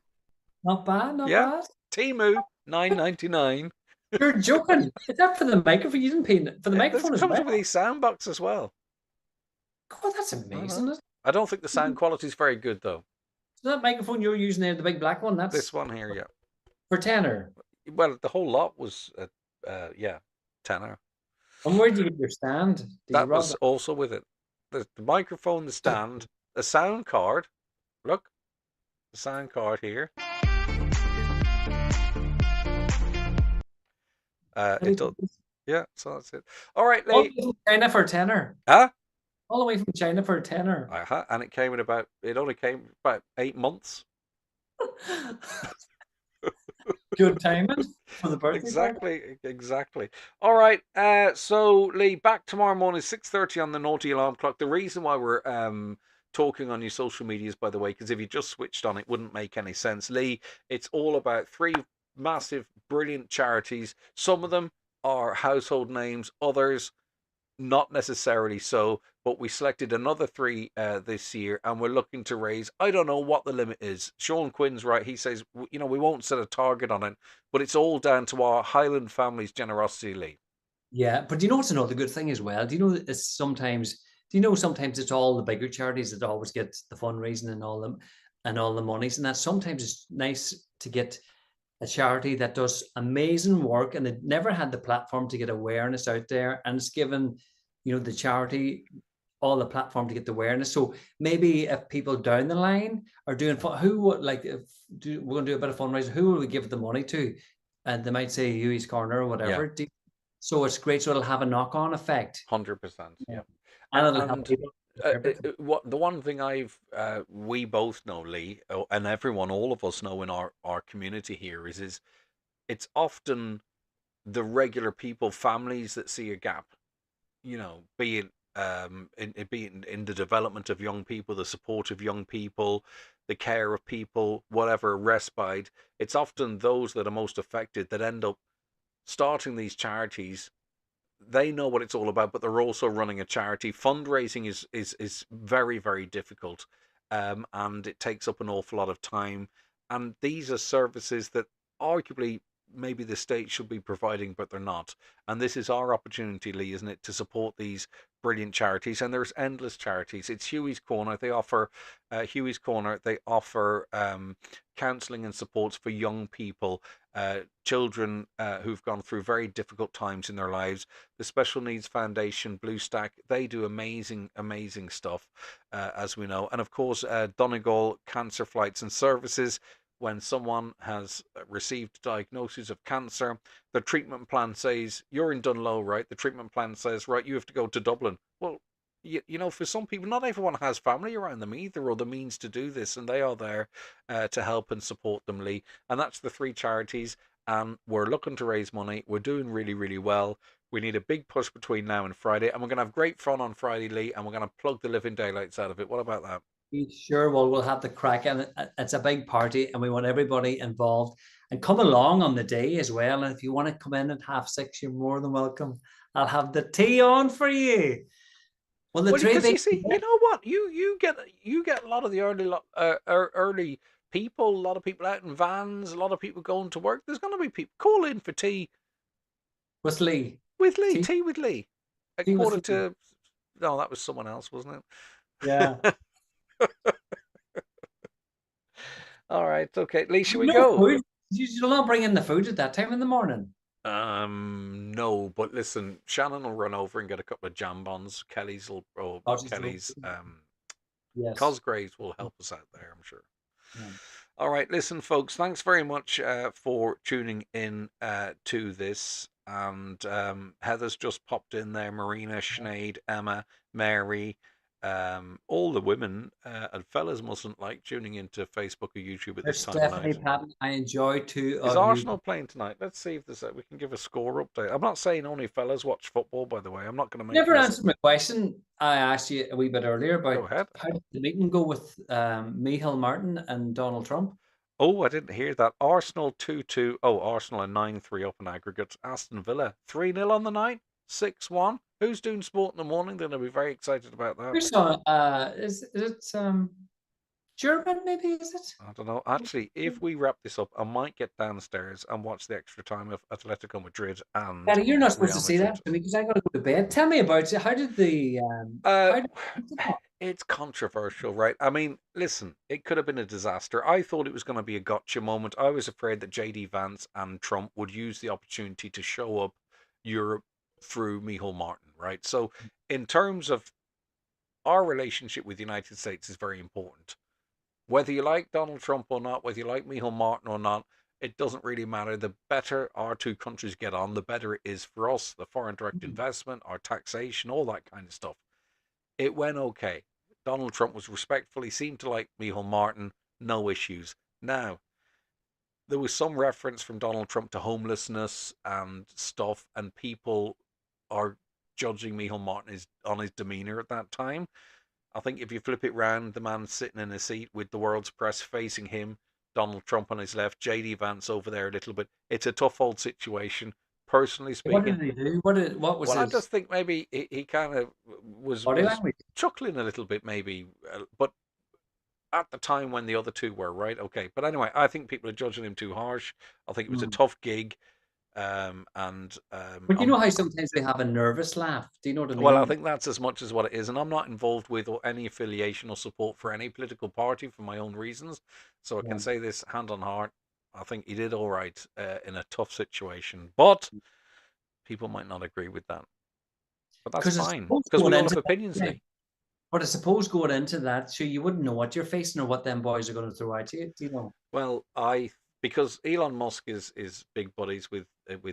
Not bad, not Yeah. bad. Timu, $9.99. You're joking. Is that for the microphone? You didn't pay for the microphone as It comes well. with these sound box as well. God, that's amazing. I don't think the sound quality is very good though. So that microphone you're using there, the big black one, that's This one here, yeah. for tenor. Well, the whole lot was, tenor. And where do you get your stand? That was also with it. The microphone, the stand, a sound card. Look, the sound card here. It does. Yeah, so that's it. All right, all Lee. the way from China for tenor. Huh? All the way from China for tenor. And it came in it only came about 8 months. Good timing for the birthday. Exactly. All right. So Lee, back tomorrow morning, 6:30 on the naughty alarm clock. The reason why we're talking on your social medias, by the way, because if you just switched on, it wouldn't make any sense. Lee, it's all about 3 massive, brilliant charities. Some of them are household names, others not necessarily so, but we selected another 3 this year, and we're looking to raise, I don't know what the limit is. Sean Quinn's right. He says, we won't set a target on it, but it's all down to our Highland family's generosity, Lee. Yeah, but do you know what's another good thing as well? Do you know sometimes it's all the bigger charities that always get the fundraising and all them? and all the monies. And that sometimes it's nice to get a charity that does amazing work, and it never had the platform to get awareness out there, and it's given, the charity all the platform to get the awareness. So maybe if people down the line are doing fun, who would like if we're going to do a bit of fundraising, who will we give the money to? And they might say Huey's Corner or whatever. Yeah. So it's great. So it'll have a knock-on effect. 100%. Yeah. And it'll help people. What the one thing we both know, Lee, and everyone, all of us know in our community here is it's often the regular people, families that see a gap, be it in the development of young people, the support of young people, the care of people, whatever, respite. It's often those that are most affected that end up starting these charities. They know what it's all about, but they're also running a charity. Fundraising is very, very difficult, and it takes up an awful lot of time. And these are services that arguably maybe the state should be providing, but they're not. And this is our opportunity, Lee, isn't it, to support these brilliant charities? And there's endless charities. It's Huey's Corner. They offer Huey's Corner. They offer counselling and supports for young people, children who've gone through very difficult times in their lives. The Special Needs Foundation, Blue Stack, they do amazing, amazing stuff, as we know. And of course, Donegal Cancer Flights and Services. When someone has received a diagnosis of cancer, the treatment plan says, you're in Dunlow, right? The treatment plan says, right, you have to go to Dublin. Well, for some people, not everyone has family around them either, or the means to do this, and they are there to help and support them, Lee. And that's the 3 charities, and we're looking to raise money. We're doing really, really well. We need a big push between now and Friday, and we're going to have great fun on Friday, Lee, and we're going to plug the living daylights out of it. What about that? Sure. Well, we'll have the crack, and it's a big party, and we want everybody involved. And come along on the day as well. And if you want to come in at 6:30, you're more than welcome. I'll have the tea on for you. Well, because you see, you know what, you get a lot of the early people, a lot of people out in vans, a lot of people going to work. There's going to be people call in for tea with Lee. Tea with Lee. At quarter to. No, that was someone else, wasn't it? Yeah. All right, okay. Lee, should we go? Food. You'll not bring in the food at that time in the morning. No, but listen, Shannon will run over and get a couple of jambons. Kelly's yes. Cosgraves will help us out there, I'm sure. Yeah. All right, listen, folks, thanks very much for tuning in to this. And Heather's just popped in there. Marina, Sinead, Emma, Mary. All the women and fellas mustn't like tuning into Facebook or YouTube at this time of night. Patton, I enjoy too. Is Arsenal playing tonight? Let's see if we can give a score update. I'm not saying only fellas watch football, by the way. I'm not going to make. Never answered my question. I asked you a wee bit earlier about how did the meeting go with Michael Martin and Donald Trump? Oh, I didn't hear that. Arsenal 2-2. Oh, Arsenal are 9-3 up in aggregate. Aston Villa 3-0 on the night. 6-1. Who's doing sport in the morning? They're going to be very excited about that. Is it German, maybe, is it? I don't know. Actually, if we wrap this up, I might get downstairs and watch the extra time of Atletico Madrid and Daddy, you're not supposed to say that to me because I got to go to bed. Tell me about it. How did the... It's controversial, right? I mean, listen, it could have been a disaster. I thought it was going to be a gotcha moment. I was afraid that J.D. Vance and Trump would use the opportunity to show up Europe through Micheál Martin, right? So in terms of our relationship with the United States is very important. Whether you like Donald Trump or not, whether you like Micheál Martin or not, it doesn't really matter. The better our two countries get on, the better it is for us, the foreign direct investment, our taxation, all that kind of stuff. It went okay. Donald Trump was respectful. He seemed to like Micheál Martin. No issues. Now, there was some reference from Donald Trump to homelessness and stuff, and people are judging Micheál Martin on his demeanor at that time. I think if you flip it round, the man sitting in a seat with the world's press facing him, Donald Trump on his left, J.D. Vance over there a little bit. It's a tough old situation. Personally speaking, what did he do? What was? Well, I just think maybe he kind of was chuckling a little bit, maybe. But at the time when the other two were right, okay. But anyway, I think people are judging him too harsh. I think it was a tough gig. But you know how sometimes we have a nervous laugh? Do you know what I mean? Well, I think that's as much as what it is, and I'm not involved with or any affiliation or support for any political party for my own reasons. So I can say this hand on heart. I think he did all right in a tough situation, but people might not agree with that. But that's fine because we all have opinions, Lee. But I suppose going into that, so you wouldn't know what you're facing or what them boys are going to throw at you. Do you know? Well, because Elon Musk is big buddies with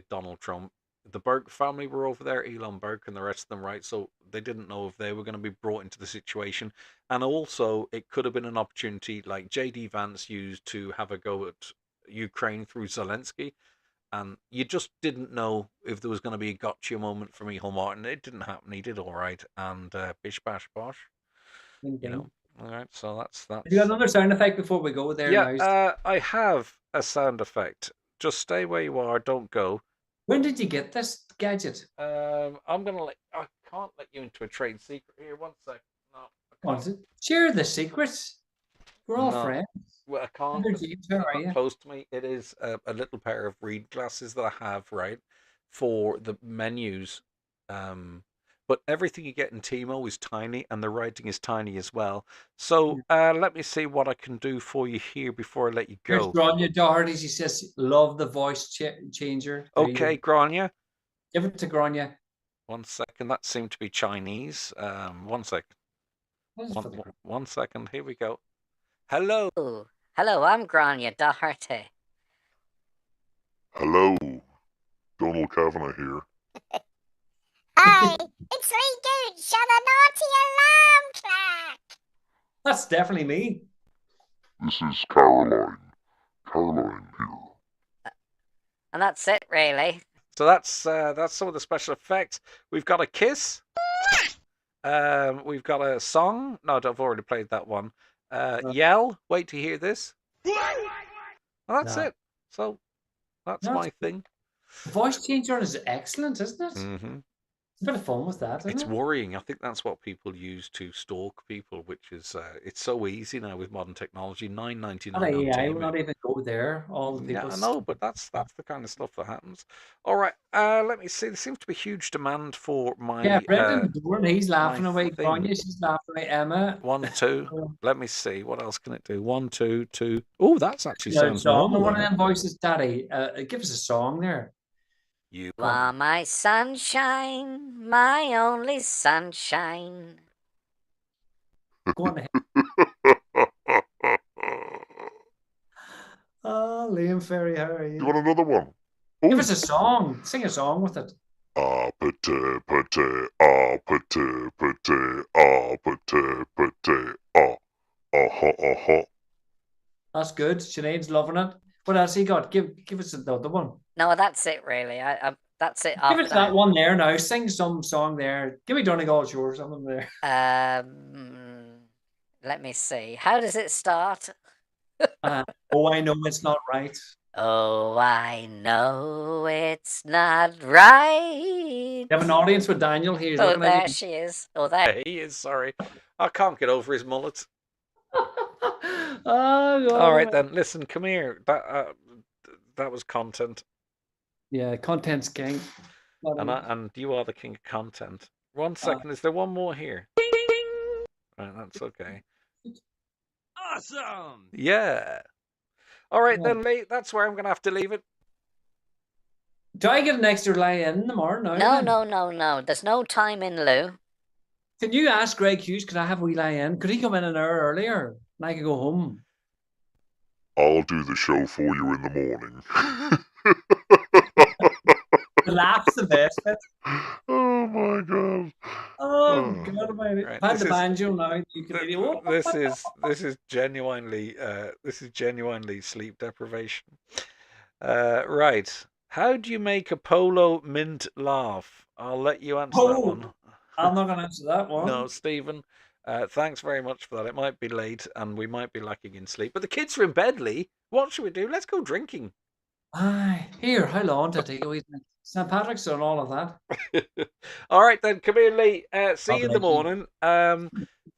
Donald Trump. The Burke family were over there, Elon Burke and the rest of them, right? So they didn't know if they were going to be brought into the situation. And also, it could have been an opportunity like J.D. Vance used to have a go at Ukraine through Zelensky. And you just didn't know if there was going to be a gotcha moment for Michael Martin. It didn't happen. He did all right. And bish, bash, bosh. You know. All right, so that's. Have you got another sound effect before we go there? Yeah, I have a sound effect. Just stay where you are. Don't go. When did you get this gadget? I can't let you into a trade secret here. 1 sec. No. What is it? Share the secrets. We're all friends. Well, I can't. It's not close to me. It is a little pair of read glasses that I have, right, for the menus. But everything you get in Timo is tiny, and the writing is tiny as well. So let me see what I can do for you here before I let you go. Here's Grania Doherty. She says, love the voice changer. Okay, Grania. Give it to Grania. 1 second. That seemed to be Chinese. 1 second. 1 second. Here we go. Hello. Ooh. Hello, I'm Grania Doherty. Hello. Donald Kavanagh here. Hi, it's Lee Gooch on a naughty alarm clock. That's definitely me. This is Caroline. Caroline here. And that's it, really. So that's some of the special effects. We've got a kiss. We've got a song. No, I've already played that one. Yell. Wait to hear this. Well, that's it. So that's my thing. The voice changer is excellent, isn't it? Mm-hmm. It's a bit of fun with that, isn't It's it? worrying. I think that's what people use to stalk people, which is it's so easy now with modern technology. $9.99. I will not even go there. All the people. Yeah, I know, but that's the kind of stuff that happens. All right, let me see. There seems to be huge demand for my. Yeah, Brendan Dorn, he's laughing away. thing. Grania, she's laughing away. Emma. 1, 2. Let me see. What else can it do? 1, 2, 2. Oh, that's actually sounds normal. One of them voices, Daddy. Give us a song there. You are my sunshine, my only sunshine. Go on ahead. Oh, Liam Ferry, how are you? You want another one? Give us a song. Sing a song with it. Pate, pate, pate, pate, pate, pate, aha. That's good. Sinead's loving it. What else he got? Give us the other one. No, that's it really. That's it. Give us that one there now. Sing some song there. Give me Donegal's yours. Something there. Let me see. How does it start? Oh, I know it's not right. Oh, I know it's not right. You have an audience with Daniel here. Oh, there she is. Oh, there he is. Sorry, I can't get over his mullet. Oh, all right then. Listen, come here. That was content. Yeah, content's king. And you are the king of content. 1 second. Is there one more here? Right, that's okay. Awesome. Yeah. All right then, Lee. That's where I'm going to have to leave it. Do I get an extra lay in tomorrow? No. There's no time in lieu. Can you ask Greg Hughes, could I have a wee lay in? Could he come in an hour earlier and I could go home? I'll do the show for you in the morning. The laugh's the best bit. Oh my god. Oh god almighty. Right, Had the banjo now. This is genuinely sleep deprivation. Right. How do you make a polo mint laugh? I'll let you answer that one. I'm not going to answer that one. No, Stephen. Thanks very much for that. It might be late and we might be lacking in sleep. But the kids are in bed, Lee. What should we do? Let's go drinking. Aye. Here, how long did he go? St. Patrick's and all of that. All right then, come here, Lee. See you in the morning.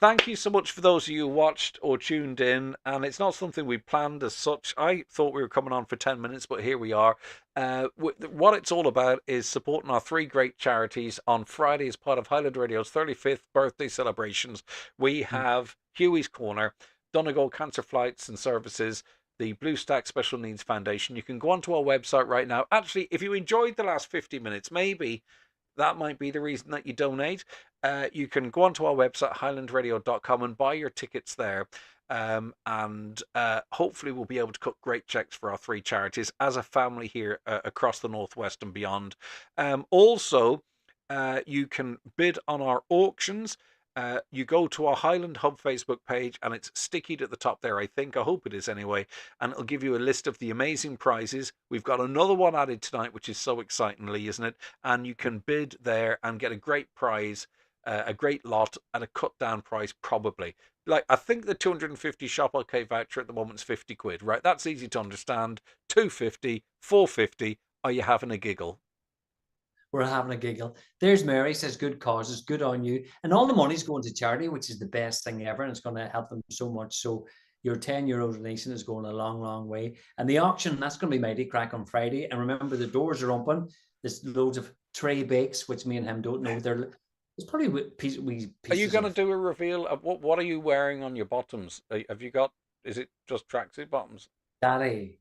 thank you so much for those of you who watched or tuned in. And it's not something we planned as such. I thought we were coming on for 10 minutes, but here we are. What it's all about is supporting our three great charities. On Friday, as part of Highland Radio's 35th birthday celebrations, we have Huey's Corner, Donegal Cancer Flights and Services, the Blue Stack Special Needs Foundation. You can go onto our website right now. Actually, if you enjoyed the last 50 minutes, maybe that might be the reason that you donate. You can go onto our website, highlandradio.com, and buy your tickets there. And hopefully we'll be able to cut great checks for our three charities as a family here across the Northwest and beyond. Also, you can bid on our auctions. You go to our Highland Hub Facebook page, and it's stickied at the top there, I think. I hope it is anyway. And it'll give you a list of the amazing prizes. We've got another one added tonight, which is so excitingly, isn't it? And you can bid there and get a great prize, a great lot at a cut down price, probably. Like, I think the 250 Shop OK voucher at the moment is 50 quid, right? That's easy to understand. 250, 450. Are you having a giggle? We're having a giggle. There's Mary, says good causes, good on you. And all the money's going to charity, which is the best thing ever. And it's going to help them so much. So your €10 donation is going a long, long way. And the auction, that's going to be mighty crack on Friday. And remember, the doors are open. There's loads of tray bakes, which me and him don't know. It's probably pieces. Are you going to do a reveal of what are you wearing on your bottoms? Have you got, is it just tracksuit bottoms? Daddy,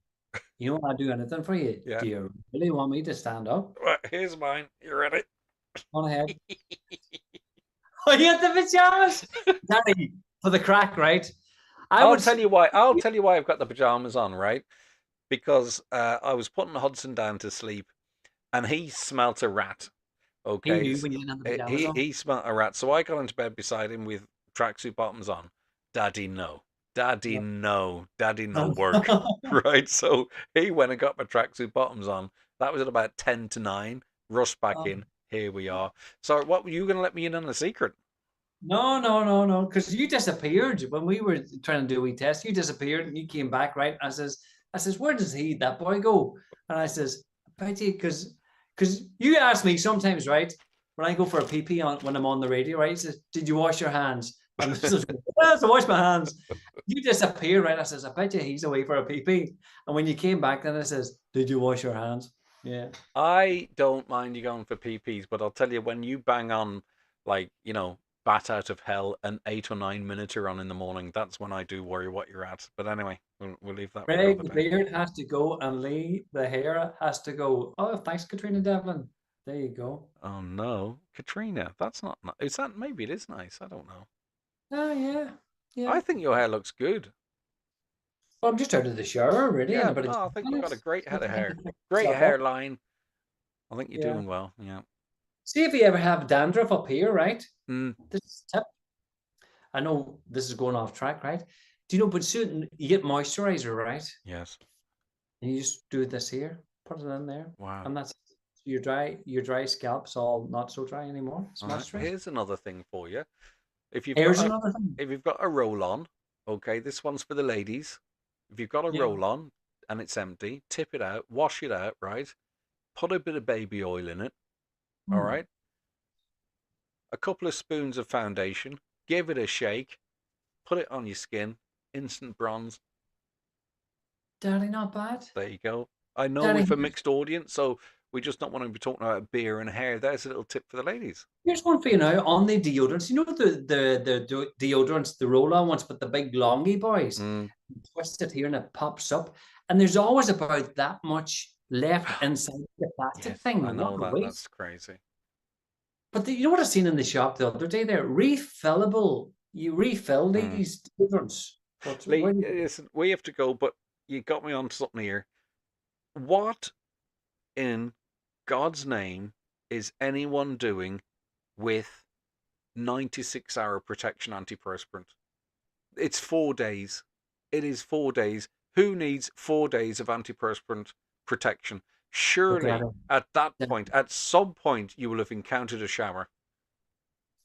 you know I'll do anything for you. Yeah. Do you really want me to stand up? Well, here's mine. You ready? On ahead. Oh, you got the pajamas? Daddy, for the crack, right? I'll tell you why I've got the pajamas on, right? Because I was putting Hudson down to sleep, and he smelt a rat. Okay, He knew when you didn't have the pajamas on. he smelt a rat, so I got into bed beside him with tracksuit bottoms on. Daddy, no. Daddy, no. Daddy, no work. Right, so he went and got my tracksuit bottoms on. That was at about 10 to 9. Rushed back in. Here we are. So what were you going to let me in on a secret? No. Because you disappeared when we were trying to do a wee test. You disappeared and you came back, right? I says, where does that boy go? And I says, Betty, because you ask me sometimes, right? When I go for a pee when I'm on the radio, right? He says, did you wash your hands? And I says, yes, I wash my hands. You disappear, right? I says, I bet you he's away for a pee. And when you came back, then I says, did you wash your hands? Yeah. I don't mind you going for PPs, but I'll tell you, when you bang on, like, Bat Out of Hell, an 8 or 9 minuter on in the morning, that's when I do worry what you're at. But anyway, we'll leave that. Greg, the beard has to go, and Lee, the hair has to go. Oh, thanks, Katrina Devlin. There you go. Oh no, Katrina, that's not. Is that, maybe it is nice? I don't know. Oh yeah. I think your hair looks good. Well, I'm just out of the shower, really. Yeah, I think you've got a great head of hair, great hairline. I think you're doing well. Yeah. See if you ever have dandruff up here, right? Mm. This is a tip. I know this is going off track, right? Do you know? But soon you get moisturizer, right? Yes. And you just do this here, put it in there. Wow. And that's your dry scalp's all not so dry anymore. It's moisturized. Here's another thing for you. If you've got a roll on, okay, this one's for the ladies. If you've got a roll on and it's empty, tip it out, wash it out, right? Put a bit of baby oil in it. All right. A couple of spoons of foundation, give it a shake, put it on your skin, instant bronze. Daddy, not bad. There you go. I know we've a mixed audience, so we just don't want to be talking about beer and hair. There's a little tip for the ladies. Here's one for you now on the deodorants. You know the deodorants, the roll-on ones, but the big longy boys. Twist it here and it pops up. And there's always about that much left inside the plastic thing. I know that's crazy. But you know what I've seen in the shop the other day? They're refillable. You refill these deodorants. Lee, listen, we have to go, but you got me on something here. What in God's name is anyone doing with 96-hour protection antiperspirant? It's 4 days. It is 4 days. Who needs 4 days of antiperspirant protection? Surely, at that point, at some point, you will have encountered a shower.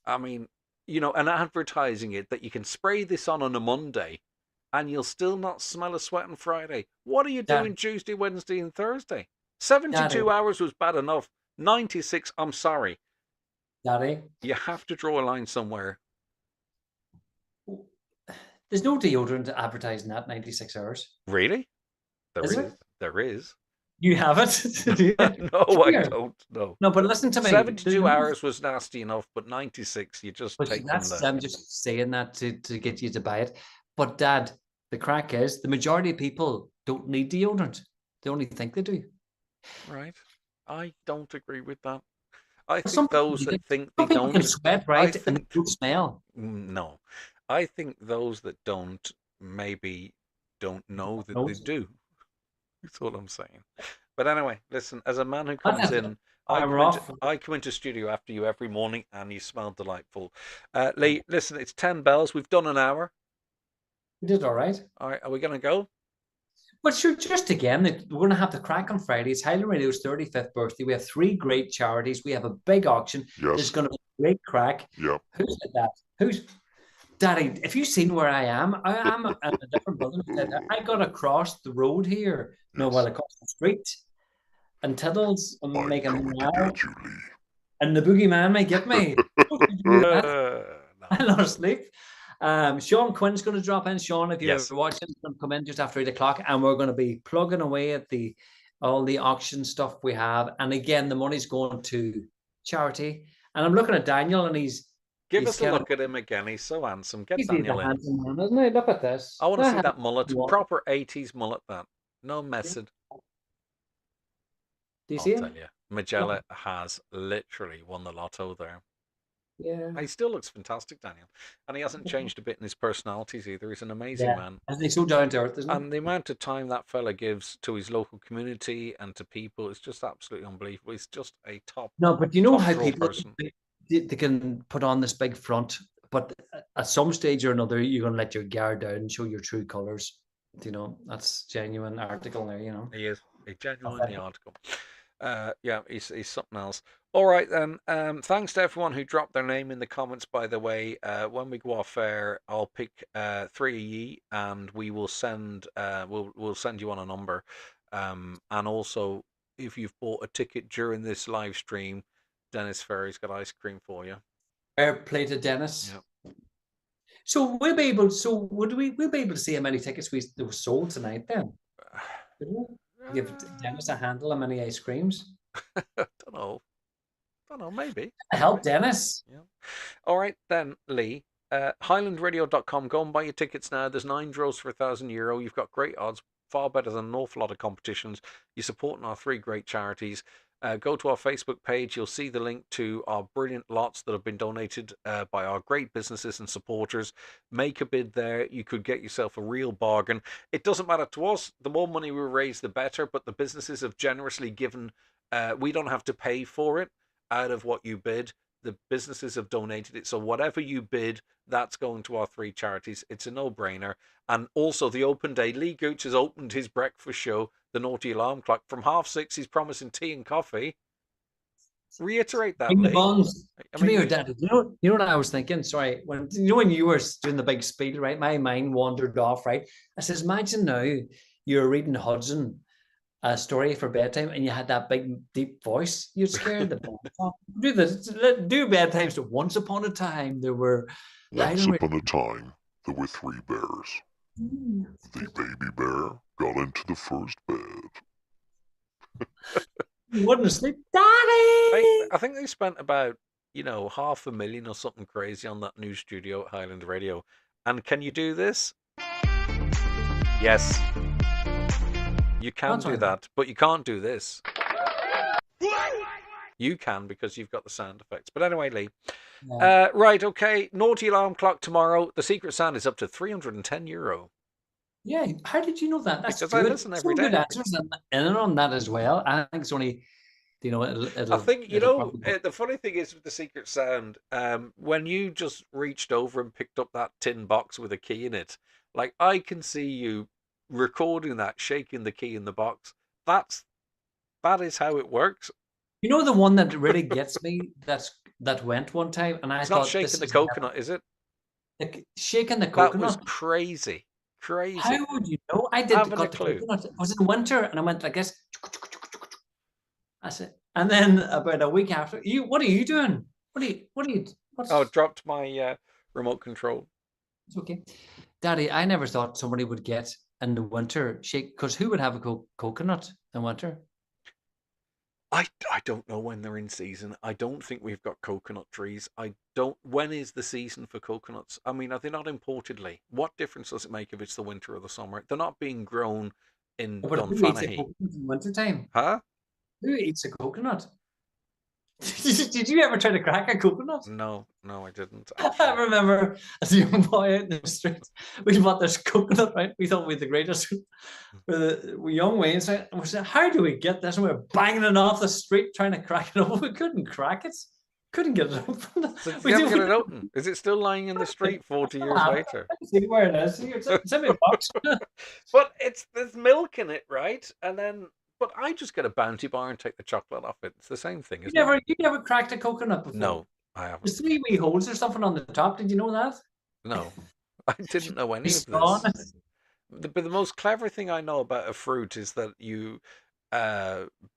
I mean, and advertising it that you can spray this on a Monday and you'll still not smell a sweat on Friday. What are you doing Tuesday, Wednesday, and Thursday? 72 hours was bad enough. 96, I'm sorry. Daddy, you have to draw a line somewhere. There's no deodorant advertising that 96 hours. Really? Is it? There is. You have it? Do you? No, I Sure. don't. No. No, but listen to me. 72 hours was nasty enough, but 96, you just But take from that's the. I'm just saying that to get you to buy it. But Dad, the crack is the majority of people don't need deodorant. They only think they do. Right. I don't agree with that. I Some think people those need that it. think Some they people can don't. sweat, I right? And they think don't smell. no. I think those that don't maybe don't know that they Knows. do. That's all I'm saying. But anyway, listen, as a man who That's comes it. in, I'm off. I come into studio after you every morning and you smell delightful. Lee, listen, it's 10 bells. We've done an hour. We did all right. All right, are we going to go? But sure, just again, we're going to have the crack on Friday. It's Highland Radio's 35th birthday. We have 3 great charities. We have a big auction. Yes. There's going to be a great crack. Yep. Who's at that? Who's Daddy? If you've seen where I am in a different building. I got across the road here. No, Yes. well, across the street. And Tiddles I'm making coming to now. get you, Lee. And the boogeyman may get me. No. I lost sleep. Sean Quinn's going to drop in. Sean, if you're Yes. watching, he's going to come in just after 8 o'clock, and we're going to be plugging away at all the auction stuff we have. And again, the money's going to charity. And I'm looking at Daniel, and Give he's us a kind of- look at him again. He's so handsome. Get he's Daniel a in. handsome man, isn't he? Look at this. I want to see that Do mullet. you want- Proper 80s mullet, that. No messing. you I'll see tell him? you. Magella has literally won the lotto there. Yeah. He still looks fantastic, Daniel. And he hasn't changed a bit in his personalities either. He's an amazing Yeah. man. And he's so down to earth, isn't he? And the amount of time that fella gives to his local community and to people is just absolutely unbelievable. He's just a top. No, but you know top how draw people person. they can put on this big front, but at some stage or another, you're going to let your guard down and show your true colors. You know, that's genuine article there. You know, He is a genuine in the article. Yeah, he's something else. All right then. Thanks to everyone who dropped their name in the comments. By the way, when we go off air, I'll pick 3 of ye, and we will send we'll send you on a number. And also, if you've bought a ticket during this live stream, Dennis Ferry's got ice cream for you. fair play to Dennis. Yep. So we'll be able. So we'll be able to see how many tickets that were sold tonight. Then give Dennis a handle how many ice creams. Don't know. Maybe. Help Dennis. Yeah. All right then, Lee. HighlandRadio.com. Go and buy your tickets now. There's 9 draws for €1,000. You've got great odds, far better than an awful lot of competitions. You're supporting our 3 great charities. Go to our Facebook page. You'll see the link to our brilliant lots that have been donated by our great businesses and supporters. Make a bid there. You could get yourself a real bargain. It doesn't matter to us. The more money we raise, the better. But the businesses have generously given. We don't have to pay for it out of what you bid. The businesses have donated it. So whatever you bid, that's going to our 3 charities. It's a no-brainer. And also the open day. Lee Gooch has opened his breakfast show, The Naughty Alarm Clock. From 6:30, he's promising tea and coffee. Reiterate that, Bring the Lee. buns. I Come mean, here, Daddy. You know what I was thinking? Sorry, when you were doing the big speed, right? My mind wandered off, right? I says, imagine now you're reading Hudson, a story for bedtime, and you had that big deep voice. You'd scare the buns off. Do bedtime. So once upon a time, there were. Once upon a time, there were 3 bears. The baby bear got into the first bed. You wouldn't sleep, Daddy. I think they spent about, $500,000 or something crazy on that new studio at Highland Radio. And can you do this? Yes. You can That's do right. that, but you can't do this. You can because you've got the sound effects. But anyway, Lee. Yeah. Right, okay. Naughty Alarm Clock tomorrow. The secret sound is up to €310. Yeah, how did you know that? That's Because good. I listen every Some good day. answers in and on that as well. I think it's only, it'll I think, it'll probably- the funny thing is with the secret sound, when you just reached over and picked up that tin box with a key in it, like I can see you recording that, shaking the key in the box. That is how it works. You know the one that really gets me that went one time, and I It's thought not shaking this the is coconut, is it? shaking the That coconut. was crazy. Crazy. How would you know? I did Haven't a got the clue. coconut. It was in winter, and I went like this. That's it. And then about a week after, what are you doing? What's Oh, dropped my remote control. It's okay. Daddy, I never thought somebody would get in the winter shake, because who would have a coconut in winter? I don't know when they're in season. I don't think we've got coconut trees. I don't. When is the season for coconuts? I mean, are they not importedly? What difference does it make if it's the winter or the summer? They're not being grown in But who eats a Dunfanaghy. coconut in wintertime? Huh? Who eats a coconut? Did you ever try to crack a coconut? No, I didn't. I Actually. remember as a young boy out in the street, we bought this coconut, right? We thought we were the greatest. We young Wayne's, right? And we said, how do we get this? And we were banging it off the street trying to crack it open. We couldn't crack it. Couldn't get it open. So did you ever get it open? Is it still lying in the street 40 years later? See where it is. It's in my box. But there's milk in it, right? And then, but I just get a Bounty bar and take the chocolate off it. It's the same thing, isn't it? You never cracked a coconut before? No, I haven't. There's 3 wee holes or something on the top. Did you know that? No, I didn't know any of Spawn. this. But the most clever thing I know about a fruit is that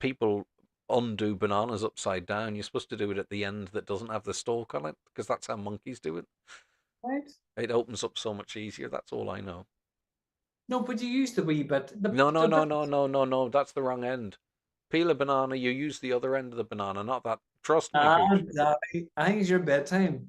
people undo bananas upside down. You're supposed to do it at the end that doesn't have the stalk on it, because that's how monkeys do it. Right. It opens up so much easier. That's all I know. No, but you use the wee bit. No. That's the wrong end. Peel a banana, you use the other end of the banana, not that. Trust me. Daddy, I think it's your bedtime.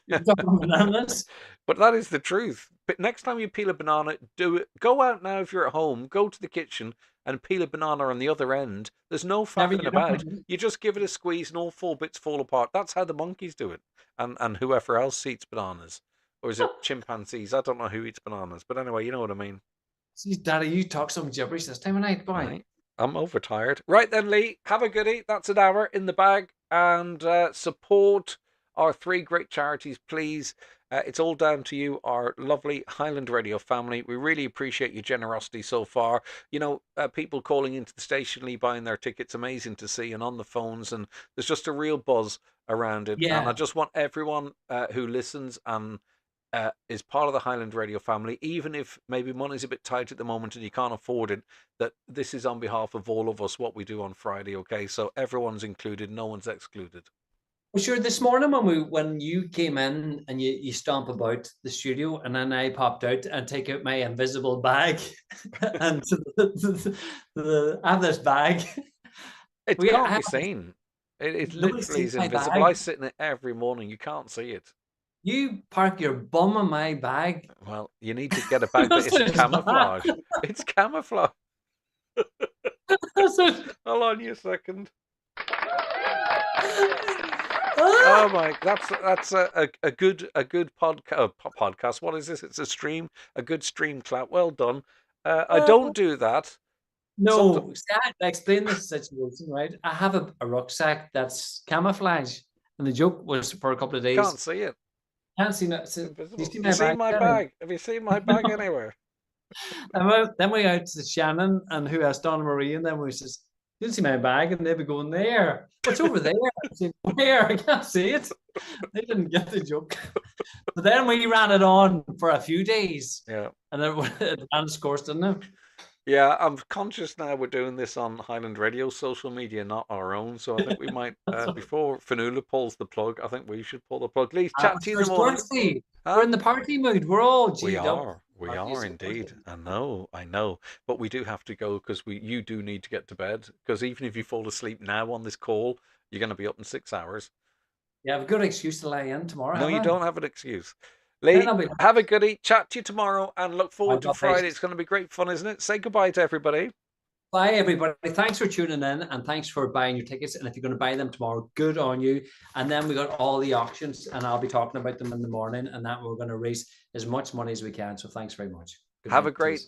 You're talking bananas. But that is the truth. But next time you peel a banana, do it. Go out now if you're at home. Go to the kitchen and peel a banana on the other end. There's no faffing about. You just give it a squeeze and all 4 bits fall apart. That's how the monkeys do it. And whoever else eats bananas. Or is it chimpanzees? I don't know who eats bananas. But anyway, you know what I mean. See, Daddy, you talk some gibberish this time of night, boy. Right. I'm overtired. Right then, Lee, have a goodie. That's an hour in the bag. And support our 3 great charities, please. It's all down to you, our lovely Highland Radio family. We really appreciate your generosity so far. You know, people calling into the station, Lee, buying their tickets, amazing to see, and on the phones. And there's just a real buzz around it. Yeah. And I just want everyone who listens and is part of the Highland Radio family, even if maybe money's a bit tight at the moment and you can't afford it, that this is on behalf of all of us, what we do on Friday, okay? So everyone's included, no one's excluded. Well, sure, this morning when you came in and you stomp about the studio, and then I popped out and take out my invisible bag, and I have this bag. It can't be seen. It literally is invisible. I sit in it every morning. You can't see it. You park your bum in my bag. Well, you need to get a bag that is camouflage. It's camouflage. Hold on a second. Oh my! That's a good podcast. What is this? It's a stream. A good stream clap. Well done. I don't do that. No, I explain this situation, right? I have a rucksack that's camouflage, and the joke was for a couple of days. Can't see it. Can't see it. Have you seen my bag? Have you seen my bag anywhere? And then we out to Shannon and who else? Donna Marie, and then we says, "You didn't see my bag," and they'd be going, "There, what's over there?" I said, "Where? I can't see it." They didn't get the joke. But then we ran it on for a few days. Yeah. And then it ran its course, didn't it? Yeah, I'm conscious now we're doing this on Highland Radio social media, not our own. So I think we might, before Fanula pulls the plug, I think we should pull the plug. Please chat to you in the morning. We're in the party mood. We're all We are indeed. I know. But we do have to go because you do need to get to bed. Because even if you fall asleep now on this call, you're going to be up in 6 hours. You have a good excuse to lay in tomorrow. No, you don't have an excuse. Lee, have a goodie. Chat to you tomorrow and look forward to Friday. It's going to be great fun, isn't it? Say goodbye to everybody. Bye, everybody. Thanks for tuning in and thanks for buying your tickets. And if you're going to buy them tomorrow, good on you. And then we got all the auctions and I'll be talking about them in the morning, and that we're going to raise as much money as we can. So thanks very much. Have a great